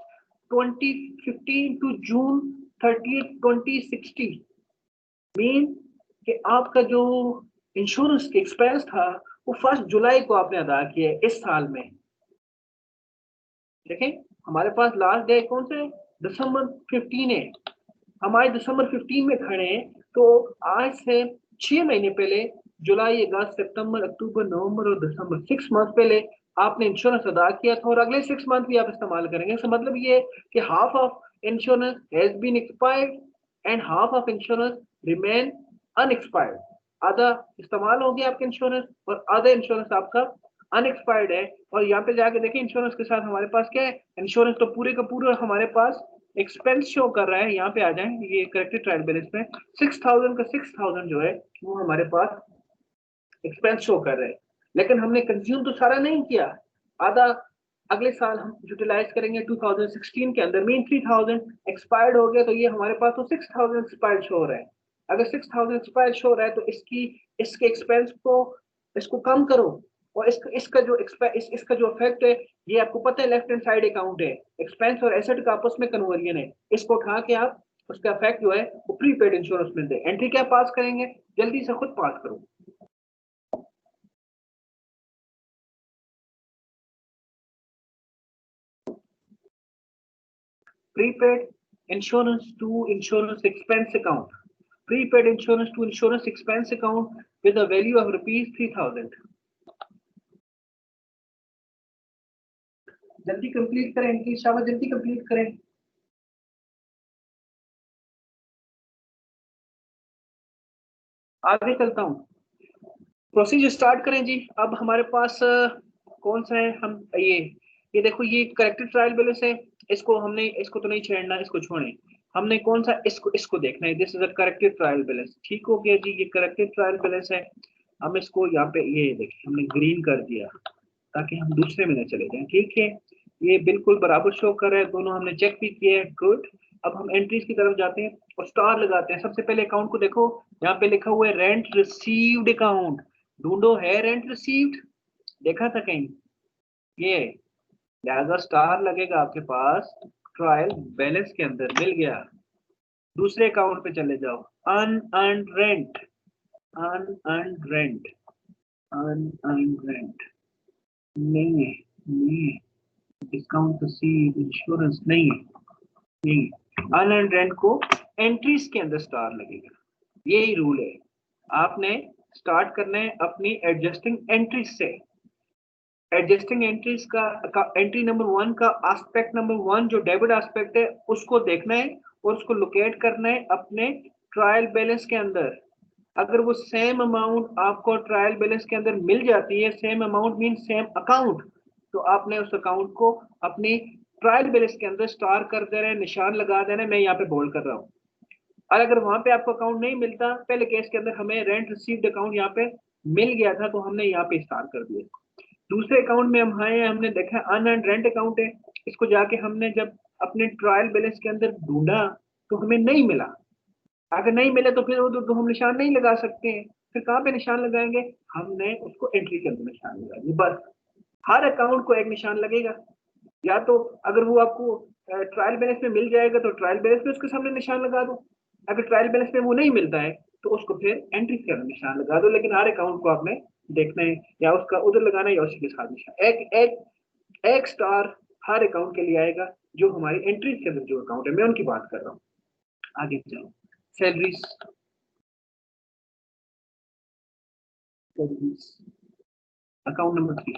Speaker 1: 2015 to June 30 2060 mean कि आपका जो इंश्योरेंस एक्सपेंस था वो 1 जुलाई को आपने अदा किया है इस साल में। देखें हमारे पास लास्ट डे कौन से? December 15 है। हम आज December 15 में खड़े हैं, तो आज से 6 महीने पहले जुलाई, अगस्त, सितंबर, अक्टूबर, नवंबर और दिसंबर 6 मंथ पहले आपने इंश्योरेंस अदा किया था और अगले 6 मंथ भी आप इस्तेमाल करेंगे। इसका मतलब ये कि half of insurance has been expired and half of insurance remain unexpired. आधा इस्तेमाल हो गया आपका इंश्योरेंस और आधा इंश्योरेंस आपका अनएक्सपायर्ड है। और यहाँ पे जाके देखिए इंश्योरेंस के साथ हमारे पास क्या है? इंश्योरेंस तो पूरे का पूरा हमारे पास एक्सपेंस शो कर रहा है। यहाँ पे आ जाए, ये करेक्टेड ट्रायल बैलेंस में 6,000 का 6,000 जो है वो हमारे पास एक्सपेंस शो कर रहे हैं, लेकिन हमने कंज्यूम तो सारा नहीं किया, आधा अगले साल हम यूटिलाइज करेंगे 2016 के अंदर। मीन 3,000 एक्सपायर्ड हो गया, तो ये हमारे पास तो 6,000 एक्सपायर्ड शो हो रहा है। अगर 6,000 एक्सपायर्ड शो हो रहा है तो इसके एक्सपेंस को इसको कम करो और इसका जो इफेक्ट है ये आपको पता है, लेफ्ट हैंड साइड अकाउंट है, एक्सपेंस और एसेट का आपस में कन्वर्जन है। इसको उठा के आप उसका इफेक्ट जो है वो प्रीपेड इंश्योरेंस में दे। एंट्री क्या पास करेंगे? जल्दी से खुद पास करो। Prepaid insurance to insurance expense account. Prepaid insurance to insurance expense account with a value of ₹3,000. जल्दी कंप्लीट करें इनकी, शाबाश जल्दी कंप्लीट करें। आगे चलता हूँ, प्रोसीजर स्टार्ट करें जी। अब हमारे पास कौन सा है? हम ये देखो, ये करेक्टेड ट्रायल बैलेंस है, इसको तो नहीं छेड़ना, इसको छोड़ें। हमने कौन सा इसको देखना है। This is a corrected trial balance. ठीक हो गया जी, ये करेक्टेड ट्रायल बैलेंस है। हम इसको यहाँ पे ये देखिए हमने ग्रीन कर दिया ताकि हम दूसरे में न चले जाएं। ठीक है, ये बिल्कुल बराबर शो कर रहा है, दोनों हमने चेक भी किए हैं। गुड। अब हम एंट्रीज की तरफ जाते हैं और स्टार लगाते हैं। सबसे पहले अकाउंट को देखो, यहाँ पे लिखा हुआ है रेंट रिसीव्ड अकाउंट। ढूंढो, है रेंट रिसीव्ड? देखा था कहीं? ये लिहाजा स्टार लगेगा आपके पास। ट्रायल बैलेंस के अंदर मिल गया। दूसरे अकाउंट पे चले जाओ, unearned rent, unearned rent, unearned rent नहीं है, नहीं है। डिस्काउंट रिसीव इंश्योरेंस नहीं है, नहीं। अनअर्न्ड रेंट को एंट्रीज के अंदर स्टार लगेगा। यही रूल है। आपने स्टार्ट करना है अपनी एडजस्टिंग एंट्रीज से। एडजस्टिंग एंट्रीज का एंट्री नंबर 1 का एस्पेक्ट नंबर 1 जो डेबिट एस्पेक्ट है उसको देखना है और उसको लोकेट करना है अपने ट्रायल बैलेंस के अंदर। अगर वो सेम अमाउंट आपको ट्रायल बैलेंस के अंदर मिल जाती है, same amount mean same account, तो आपने उस अकाउंट को अपनी ट्रायल बैलेंस के अंदर स्टार कर देना है, निशान लगा देना है। मैं यहाँ पे बोल्ड कर रहा हूँ। और अगर वहां पे आपको अकाउंट नहीं मिलता, पहले केस के अंदर हमें रेंट रिसीव्ड अकाउंट यहाँ पे मिल गया था तो हमने यहाँ पे स्टार कर दिया। दूसरे अकाउंट में हम आए, हमने देखा अनअर्न्ड रेंट अकाउंट है, इसको जाके हमने जब अपने ट्रायल बैलेंस के अंदर ढूंढा तो हमें नहीं मिला। अगर नहीं मिले तो फिर तो हम निशान नहीं लगा सकते हैं। फिर कहाँ पे निशान लगाएंगे? हमने उसको एंट्री के अंदर निशान लगाएंगे। बस हर अकाउंट को एक निशान लगेगा। या तो अगर वो आपको ट्रायल बैलेंस में मिल जाएगा तो ट्रायल बैलेंस में उसके सामने निशान लगा दो। अगर ट्रायल बैलेंस में वो नहीं मिलता है तो उसको फिर एंट्री के अंदर निशान लगा दो। लेकिन हर अकाउंट को आपने देखना है, या उसका उधर लगाना है या उसी के साथ निशान। एक स्टार हर अकाउंट के लिए आएगा जो हमारी एंट्री के अंदर जो अकाउंट है, मैं उनकी बात कर रहा हूँ। आगे चलो, सैलरीज, अकाउंट नंबर 3,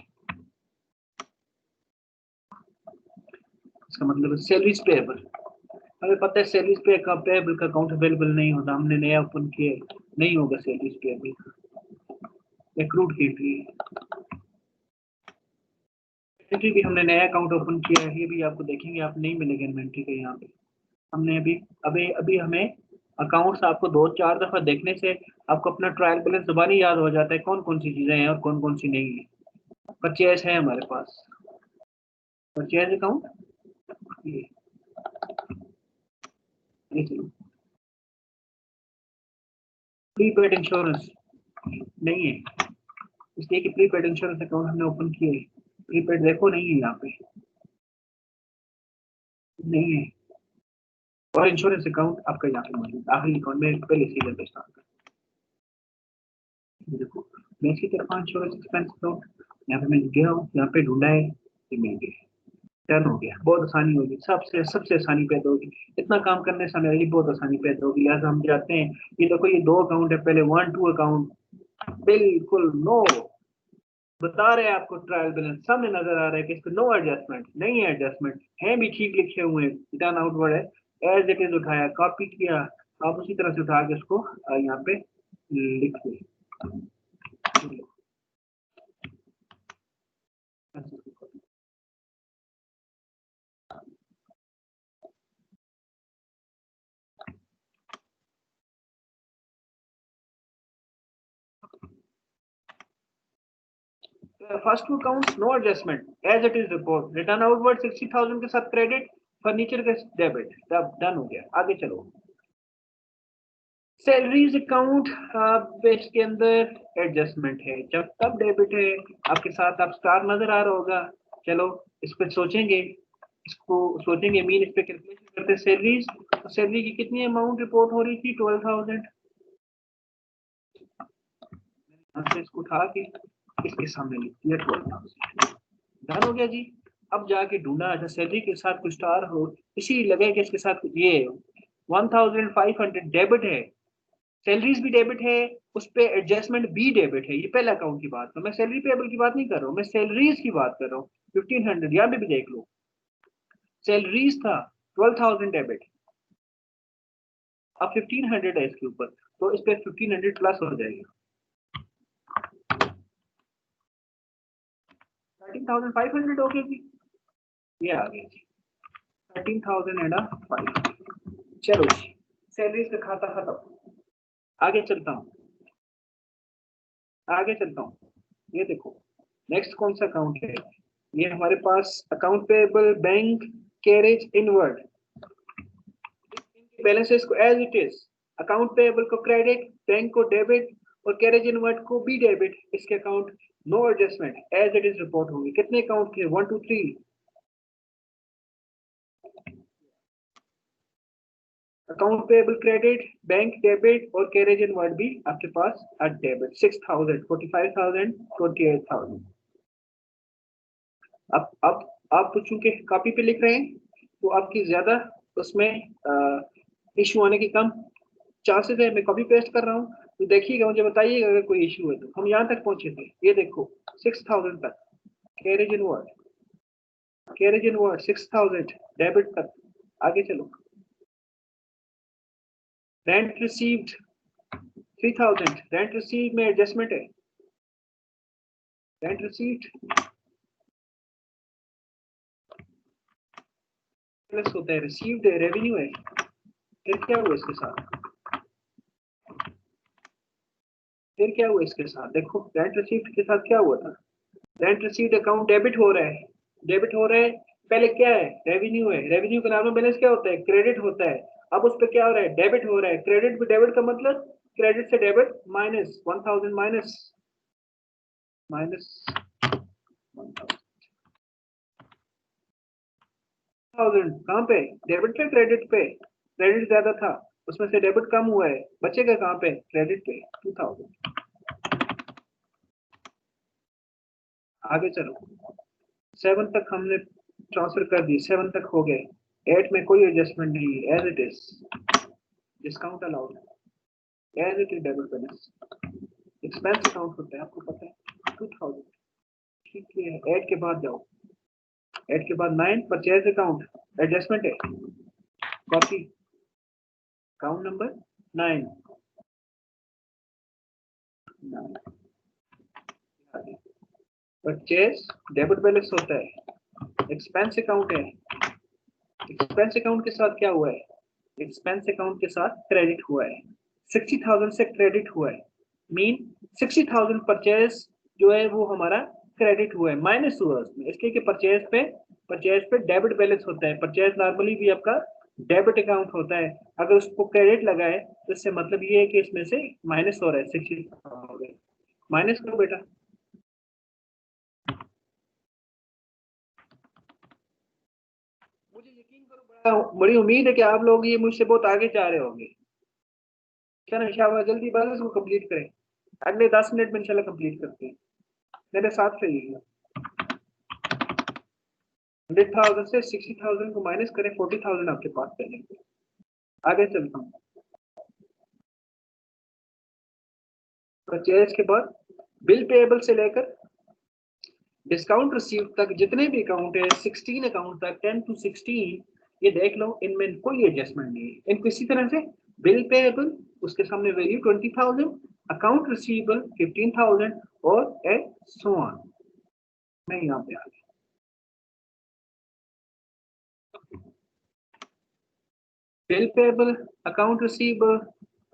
Speaker 1: इसका मतलब है सैलरीज पेएबल। हमें पता है सैलरीज पे का पेएबल का अकाउंट अवेलेबल नहीं होता, हमने नया ओपन किया, नहीं होगा सैलरीज पेएबल, एक्रूड की एंट्री भी हमने नया अकाउंट ओपन किया है, ये भी आपको देखेंगे, आप नहीं मिलेगा इन्वेंट्री का यहाँ पे। हमने अभी अभी अभी हमें अकाउंट्स आपको 2-4 दफा देखने से आपको अपना ट्रायल बैलेंस दोबारा याद हो जाता है, कौन कौन सी चीजें हैं और कौन कौन सी नहीं है। परचेज है हमारे पास, परचेज अकाउंट प्रीपेड इंश्योरेंस नहीं है, इसलिए कि प्रीपेड इंश्योरेंस अकाउंट हमने ओपन किए, प्रीपेड देखो नहीं है यहाँ पे, नहीं है। और इंश्योरेंस अकाउंट आपका यहाँ पे मौजूद आखिरी अकाउंट में पहले सीजन पे स्टार्ट देखो, मैं इसकी तरफ इंश्योरेंस एक्सपेंस अकाउंट यहाँ पे मैं गया हूँ, यहाँ पे ढूंढा है, ये मिल गया, डन हो गया, बहुत आसानी होगी, सबसे सबसे आसानी पैदा होगी, इतना काम करने से हमें बहुत आसानी पैदा होगी। लिहाजा हम जाते हैं, ये देखो ये 2 अकाउंट है, पहले 1-2 अकाउंट बिल्कुल नो बता रहे हैं आपको, ट्रायल बैलेंस सामने नजर आ रहा है कि इसको नो एडजस्टमेंट नहीं है, एडजस्टमेंट है भी ठीक लिखे हुए हैं, रिटर्न आउटवर्ड है एज इट इज, उठाया कॉपी किया, आप उसी तरह से उठा के उसको यहाँ पे लिख दिए। First two accounts no adjustment as it is report, return outward 60,000 के साथ क्रेडिट, फर्नीचर का डेबिट, तब डन हो गया। आगे चलो, सैलरीज अकाउंट इसके अंदर एडजस्टमेंट है, जब तब डेबिट है, आपके साथ आप स्टार नजर आ रहा होगा। चलो इस पर सोचेंगे, इसको सोचेंगे, मीन इस पे कैलकुलेशन करते हैं। सैलरीज, तो सैलरी की कितनी अमाउंट रिपोर्ट हो रही थी, 12,000, इसको उठा के इसके सामने लिख दिया 12,000, डन हो गया जी। अब जाके ढूंढा, अच्छा सैलरी के साथ कुछ स्टार हो, इसी लगे कि इसके साथ ये 1,500 डेबिट है, सैलरीज भी डेबिट है, उस पे एडजस्टमेंट भी डेबिट है, ये पहला अकाउंट की बात है, मैं सैलरी पेबल की बात नहीं कर रहा हूँ, मैं सैलरीज की बात कर रहा हूँ। 1,500 यहाँ पे भी देख लो, सैलरीज था 12,000 डेबिट, अब 1,500 है इसके ऊपर, तो इस पे 1,500 प्लस हो जाएगा, 13,500 हो गया जी, ये आ गया जी 13,500। चलो जी, सैलरीज का खाता खत्म, आगे चलता हूँ, आगे चलता हूँ। ये देखो नेक्स्ट कौन सा अकाउंट है, ये हमारे पास account payable bank carriage inward, balances को as it is, account payable को क्रेडिट, बैंक को डेबिट और कैरेज इनवर्ड को भी डेबिट, इसके account no adjustment as it is report होंगे। कितने अकाउंट थे, 1 2 3, account payable credit, bank debit और कैरेज इनवर्ड भी आपके पास एट डेबिट, 6,000, 45,000, 28,000। अब आप चूंकि कॉपी पे लिख रहे हैं तो आपकी ज्यादा उसमें इशू आने की कम चांसेस है, मैं कॉपी पेस्ट कर रहा हूँ, तो देखिएगा, मुझे बताइएगा अगर कोई इशू है तो। हम यहाँ तक पहुंचे थे, ये देखो 6,000 तक carriage inward, carriage inward 6,000 debit तक। आगे चलो, रेंट रिसीव्ड 3,000, रेंट रिसीव में एडजस्टमेंट है, रेंट रिसीव्ड प्लस होता है, रिसीव्ड है, रेवेन्यू है, फिर क्या हुआ इसके साथ, फिर क्या हुआ इसके साथ, देखो रेंट रिसीव्ड के साथ क्या हुआ था, रेंट रिसीव्ड अकाउंट डेबिट हो रहा है, डेबिट हो रहा है, पहले क्या है, रेवेन्यू है, रेवेन्यू का नॉर्मल बैलेंस क्या होता है, क्रेडिट होता है, अब उस पर क्या हो रहा है, डेबिट हो रहा है, क्रेडिट भी, डेबिट का मतलब क्रेडिट से डेबिट माइनस 1,000, माइनस माइनस 1,000 कहाँ पे, डेबिट पे क्रेडिट पे, क्रेडिट ज्यादा था उसमें से डेबिट कम हुआ है, बचेगा कहाँ पे, क्रेडिट पे 2,000। आगे चलो, 7 तक हमने ट्रांसफर कर दी, 7 तक हो गए, 8 में कोई एडजस्टमेंट नहीं है, as it is, discount allowed as it is debit balance. Expense account होता है आपको पता है 2000, ठीक है। ऐड के बाद जाओ, ऐड के बाद 9 परचेज अकाउंट एडजस्टमेंट है, copy account number 9 purchase debit balance होता है। एक्सपेंस अकाउंट है, एक्सपेंस अकाउंट के साथ क्या हुआ है, एक्सपेंस अकाउंट के साथ क्रेडिट हुआ है, 60,000 से क्रेडिट हुआ है, मीन 60,000 परचेज जो है वो हमारा क्रेडिट हुआ है, माइनस हुआ है उसमें, इसलिए कि परचेज पे डेबिट बैलेंस होता है। परचेज नॉर्मली भी आपका डेबिट अकाउंट होता है, अगर उसको क्रेडिट लगा है तो इससे मतलब ये है कि इसमें से माइनस हो रहा है 60,000, माइनस करो बेटा। मुझे यकीन करो बड़ी उम्मीद है कि आप लोग ये मुझसे बहुत आगे जा रहे होंगे। चलो इंशाल्लाह जल्दी बस इसको कंप्लीट करें, अगले 10 मिनट में इंशाल्लाह कंप्लीट करते हैं। मेरे साथ रहिएगा। 100,000 से 60,000 को माइनस करें, 40,000 आपके पास रहेंगे। आगे चलता हूँ। परचेज के बाद बिल पेएबल से लेकर डिस्काउंट रिसीव तक जितने भी अकाउंट है 16 अकाउंट तक 10 to 16, ये देख लो इनमें कोई एडजस्टमेंट नहीं है। इनको इसी तरह से बिल पेएबल उसके सामने वैल्यू 20,000, अकाउंट रिसीवेबल 15,000 और एंड सो ऑन। मैं यहाँ पे आ गया। Bill payable, account receivable,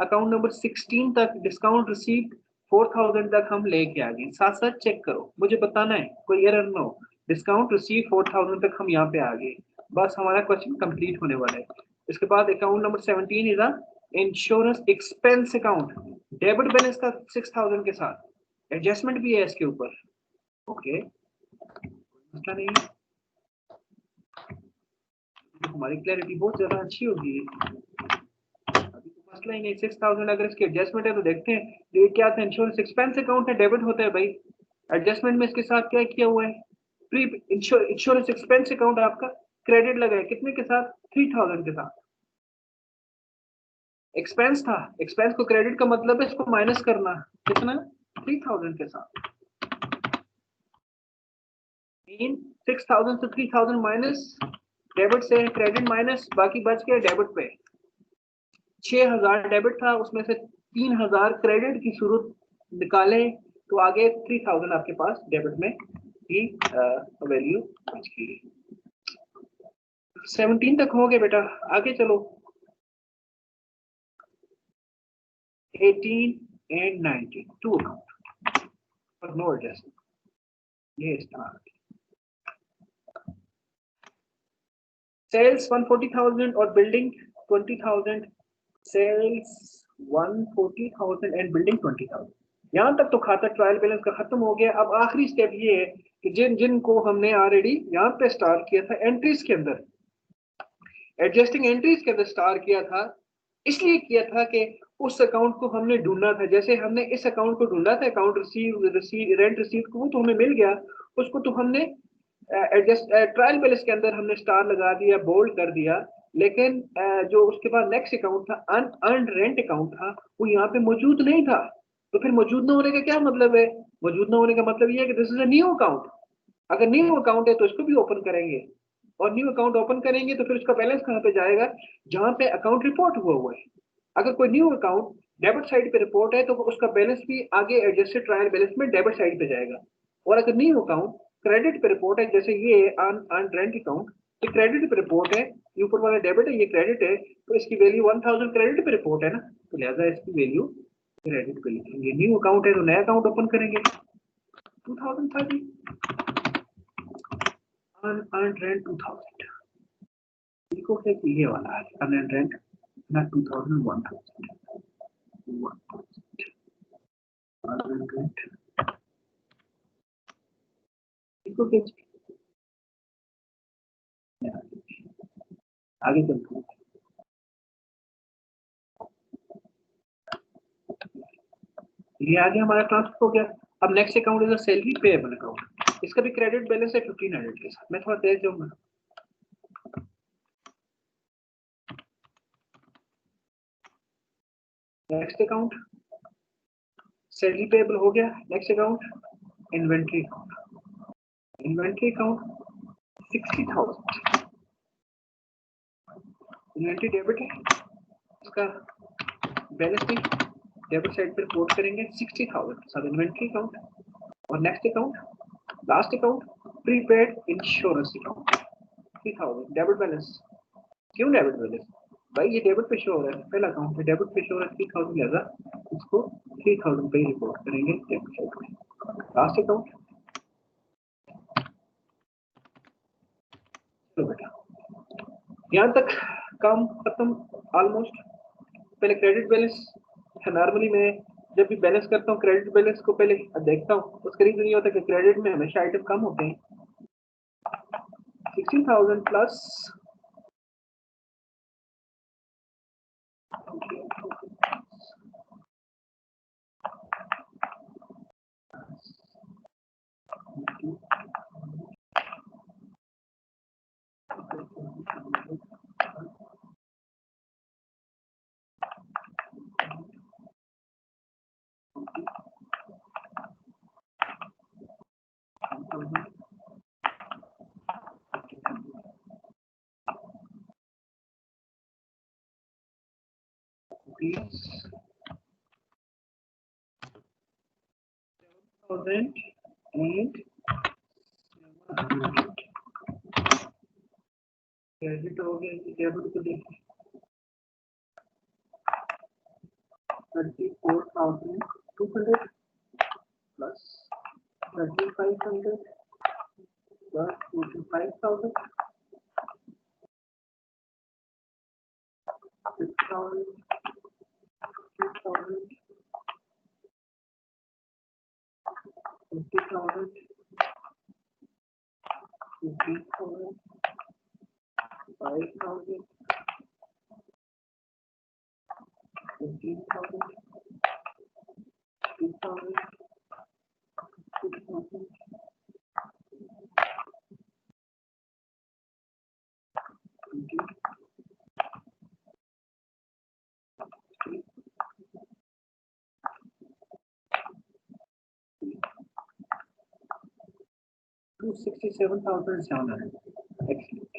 Speaker 1: account number 16 तक डिस्काउंट रिसीव्ड 4,000 तक हम लेके आ गए। साथ साथ चेक करो, मुझे बताना है कोई एरर ना हो। डिस्काउंट रिसीव 4,000 तक हम यहाँ पे आ गए, बस हमारा क्वेश्चन कंप्लीट होने वाला है। इसके बाद account number 17 is insurance expense account, debit balance का 6,000 के साथ एडजस्टमेंट भी है इसके ऊपर। ओके, मसला नहीं है, हमारी क्लैरिटी बहुत ज्यादा अच्छी होगी। अभी तो मसला ही नहीं, 6,000 अगर इसकी एडजस्टमेंट है तो देखते हैं ये क्या था। इंश्योरेंस एक्सपेंस अकाउंट है, डेबिट होता है भाई। एडजस्टमेंट में इसके साथ क्या किया हुआ है, प्री इंश्योरेंस एक्सपेंस अकाउंट आपका क्रेडिट लगा है, कितने के साथ, 3,000 के साथ। एक्सपेंस था, एक्सपेंस को क्रेडिट का मतलब है इसको माइनस करना, कितना, 3,000 के साथ। 6,000 से 3,000 माइनस, डेबिट से क्रेडिट माइनस, बाकी बच गया डेबिट पे। 6,000 डेबिट था, उसमें से 3,000 क्रेडिट की सूरत निकाले तो आगे 3,000 आपके पास डेबिट में की वैल्यू बच गई। 17 तक हो गए बेटा, आगे चलो। 18 and 19 टू अकाउंट पर नो एडजस्टमेंट, ये स्टार्ट। सेल्स 140,000 और बिल्डिंग 20,000, सेल्स 140,000 एंड बिल्डिंग 20,000। यहाँ तक तो खाता ट्रायल बैलेंस का खत्म हो गया। अब आखिरी स्टेप ये है कि जिनको हमने ऑलरेडी यहाँ पे स्टार्ट किया था एंट्रीज के अंदर, एडजस्टिंग एंट्रीज के अंदर स्टार्ट किया था, इसलिए किया था कि उस अकाउंट को हमने ढूंढना था। जैसे हमने इस अकाउंट को ढूंढा था, अकाउंट रिसीव रेंट रिसीव को, वो तो हमें मिल गया, उसको तो हमने एडजस्ट ट्रायल बैलेंस के अंदर हमने स्टार लगा दिया, बोल्ड कर दिया। लेकिन जो उसके बाद नेक्स्ट अकाउंट था, अनअर्न्ड रेंट अकाउंट था, वो यहाँ पे मौजूद नहीं था। तो फिर मौजूद ना होने का क्या मतलब है, मौजूद ना होने का मतलब ये है कि this is a new account. अगर न्यू अकाउंट है तो इसको भी ओपन करेंगे, और न्यू अकाउंट ओपन करेंगे तो फिर उसका बैलेंस कहाँ पे जाएगा, जहां पे अकाउंट रिपोर्ट हुआ है। अगर कोई न्यू अकाउंट डेबिट साइड पे रिपोर्ट है तो उसका बैलेंस भी आगे एडजस्टेड ट्रायल बैलेंस में डेबिट साइड पे जाएगा। और अगर न्यू अकाउंट क्रेडिट पे रिपोर्ट है, जैसे ये अन रेंट अकाउंट, ये क्रेडिट पे रिपोर्ट है, ये ऊपर वाला डेबिट है, ये क्रेडिट है, तो इसकी वैल्यू 1,000 क्रेडिट पे रिपोर्ट है ना, तो लिहाजा इसकी वैल्यू क्रेडिट पे लिखेंगे। न्यू अकाउंट है तो नया अकाउंट ओपन करेंगे। 2030 अन रेंट 2000 इको है कि ये वाला है अन रेंट ना 2000 1000 इको के आगे चलते हैं। ये आगे हमारा ट्रांसफर हो गया। अब next account is salary payable account, इसका भी क्रेडिट बैलेंस है 1500 के साथ। मैं थोड़ा तेज जाऊंगा। नेक्स्ट अकाउंट सैलरी पेबल हो गया। Next account inventory account. Inventory account 60,000 inventory debit है, इसका बैलेंस शीट डेबिट साइड पर रिपोर्ट करेंगे 60,000 सब इन्वेंट्री अकाउंट। और next account last account prepaid insurance account 3,000 debit balance. क्यों डेबिट बैलेंस भाई, ये डेबिट पे शो हो रहा है, पहला अकाउंट है डेबिट पे शो हो रहा है 3,000 लगा, इसको 3,000 पे रिपोर्ट करेंगे डेबिट साइड पे। लास्ट अकाउंट तो बेटा यहाँ तक काम खत्म ऑलमोस्ट। पहले क्रेडिट बैलेंस, नॉर्मली मैं जब भी बैलेंस करता हूँ क्रेडिट बैलेंस को पहले देखता हूँ, उसका रीजन ये होता है कि क्रेडिट में हमेशा आइटम कम होते हैं। 60,000 प्लस 7,000 and 700 क्रेडिट हो गया, डेबिट को देखिए 34,200 प्लस 3,500 plus 45,000 6,000 2,000 50,000 15,000 5,000 15,000 2,000 6,000 267,700। Excellent.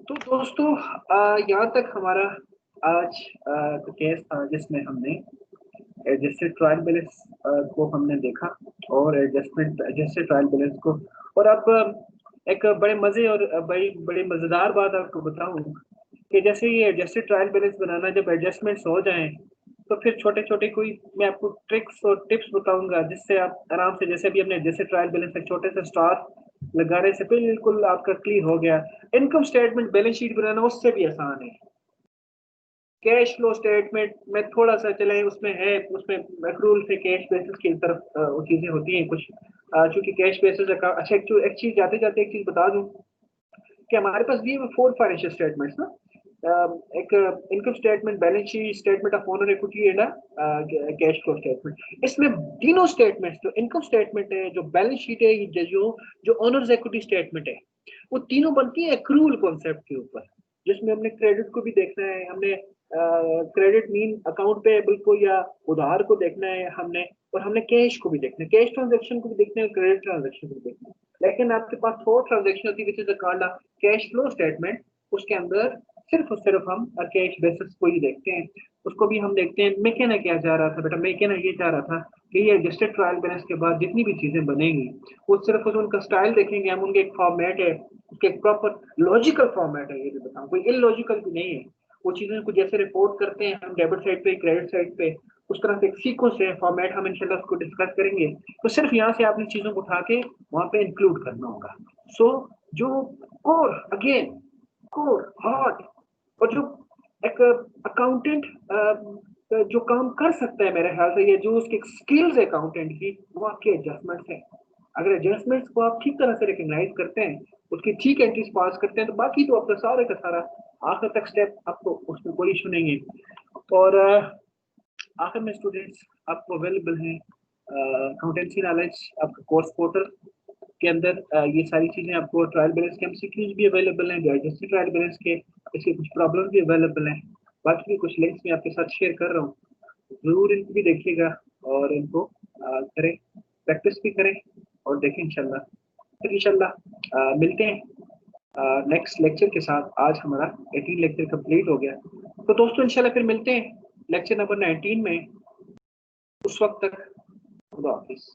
Speaker 1: तो दोस्तों यहाँ तक हमारा आज का केस था जिसमें हमने एडजस्टेड ट्रायल बैलेंस को हमने देखा और एडजस्टेड ट्रायल बैलेंस को। और अब एक बड़े मजे और बड़ी मजेदार बात आपको बताऊं कि जैसे ये एडजस्टेड ट्रायल बैलेंस बनाना, जब एडजस्टमेंट्स हो जाएं तो फिर छोटे छोटे कोई मैं आपको ट्रिक्स और टिप्स बताऊंगा जिससे आप आराम से, जैसे भी हमने एडजस्टेड ट्रायल बैलेंस एक छोटे से स्टार लगाने से बिल्कुल आपका क्लियर हो गया। इनकम स्टेटमेंट बैलेंस शीट बनाना उससे भी आसान है। कैश फ्लो स्टेटमेंट में थोड़ा सा चले उसमें है, उसमें एक्रूल से कैश बेसिस की तरफ वो चीजें होती हैं कुछ, चूंकि कैश बेसिस अच्छा एक चीज जाते जाते एक चीज बता दूं कि हमारे पास भी 4 फाइनेंशियल स्टेटमेंट्स ना, एक income statement, balance sheet, statement of owner equity and cash flow statement. इसमें तीनों स्टेटमेंट्स, जो इनकम स्टेटमेंट है, जो बैलेंस शीट है, जो ओनर्स इक्विटी स्टेटमेंट है, वो तीनों बनती है एक्रूल कॉन्सेप्ट के ऊपर, जिसमें हमने क्रेडिट को भी देखना है, हमने क्रेडिट मीन अकाउंट पेएबल को या उधार को देखना है हमने, और हमने कैश को भी देखना है, कैश ट्रांजैक्शन को भी देखना है, क्रेडिट ट्रांजैक्शन को भी देखना है। लेकिन आपके पास 4 ट्रांजैक्शन होती है विच is called cash flow statement. उसके अंदर सिर्फ और सिर्फ हम कैश बेसिस को ही देखते हैं, उसको भी हम देखते हैं। मैं कहना क्या चाह रहा था बेटा, मैं कहना ये चाह रहा था कि ये एडजस्टेड ट्रायल बैलेंस के बाद जितनी भी चीजें बनेंगी वो सिर्फ उनका स्टाइल देखेंगे हम, उनके एक फॉर्मेट है, उसके एक प्रॉपर लॉजिकल फॉर्मेट है, ये भी बताऊं कोई इलॉजिकल भी नहीं है। वो चीजें को जैसे रिपोर्ट करते हैं हम डेबिट साइड पे क्रेडिट साइड पे, उस तरह से एक सीक्वेंस है, फॉर्मेट हम इंशाल्लाह उसको डिस्कस करेंगे। तो सिर्फ यहाँ से आपने चीजों को उठा के वहां पे इंक्लूड करना होगा। सो जो कोर अगेन कोर हार्ड और जो एक अकाउंटेंट जो काम कर सकता है मेरे ख्याल से, ये जो उसकी स्किल्स है अकाउंटेंट की, वो आपके एडजस्टमेंट्स है। अगर एडजस्टमेंट्स को आप ठीक तरह से रिकग्नाइज करते हैं, उसकी ठीक एंट्रीज पास करते हैं, तो बाकी तो आपका सारे का सारा आखिर तक स्टेप आपको उसमें कोई इशू नहीं है। और आखिर में स्टूडेंट्स आपको अवेलेबल है अकाउंटेंसी नॉलेज आपका कोर्स पोर्टल, के अंदर ये सारी चीजें आपको ट्रायल बैलेंस के एमसीक्यूज भी अवेलेबल हैं, डाइजेस्टिव ट्रायल बैलेंस के इसके कुछ प्रॉब्लम भी अवेलेबल हैं, बाकी भी कुछ लिंक्स मैं आपके साथ शेयर कर रहा हूँ, जरूर इनको भी देखिएगा और इनको करें, प्रैक्टिस भी करें और देखें इंशाल्लाह। फिर इंशाल्लाह मिलते हैं नेक्स्ट लेक्चर के साथ। आज हमारा 18 लेक्चर कंप्लीट हो गया, तो दोस्तों इंशाल्लाह फिर मिलते हैं लेक्चर नंबर 19 में। उस वक्त तक खुदा हाफिज़।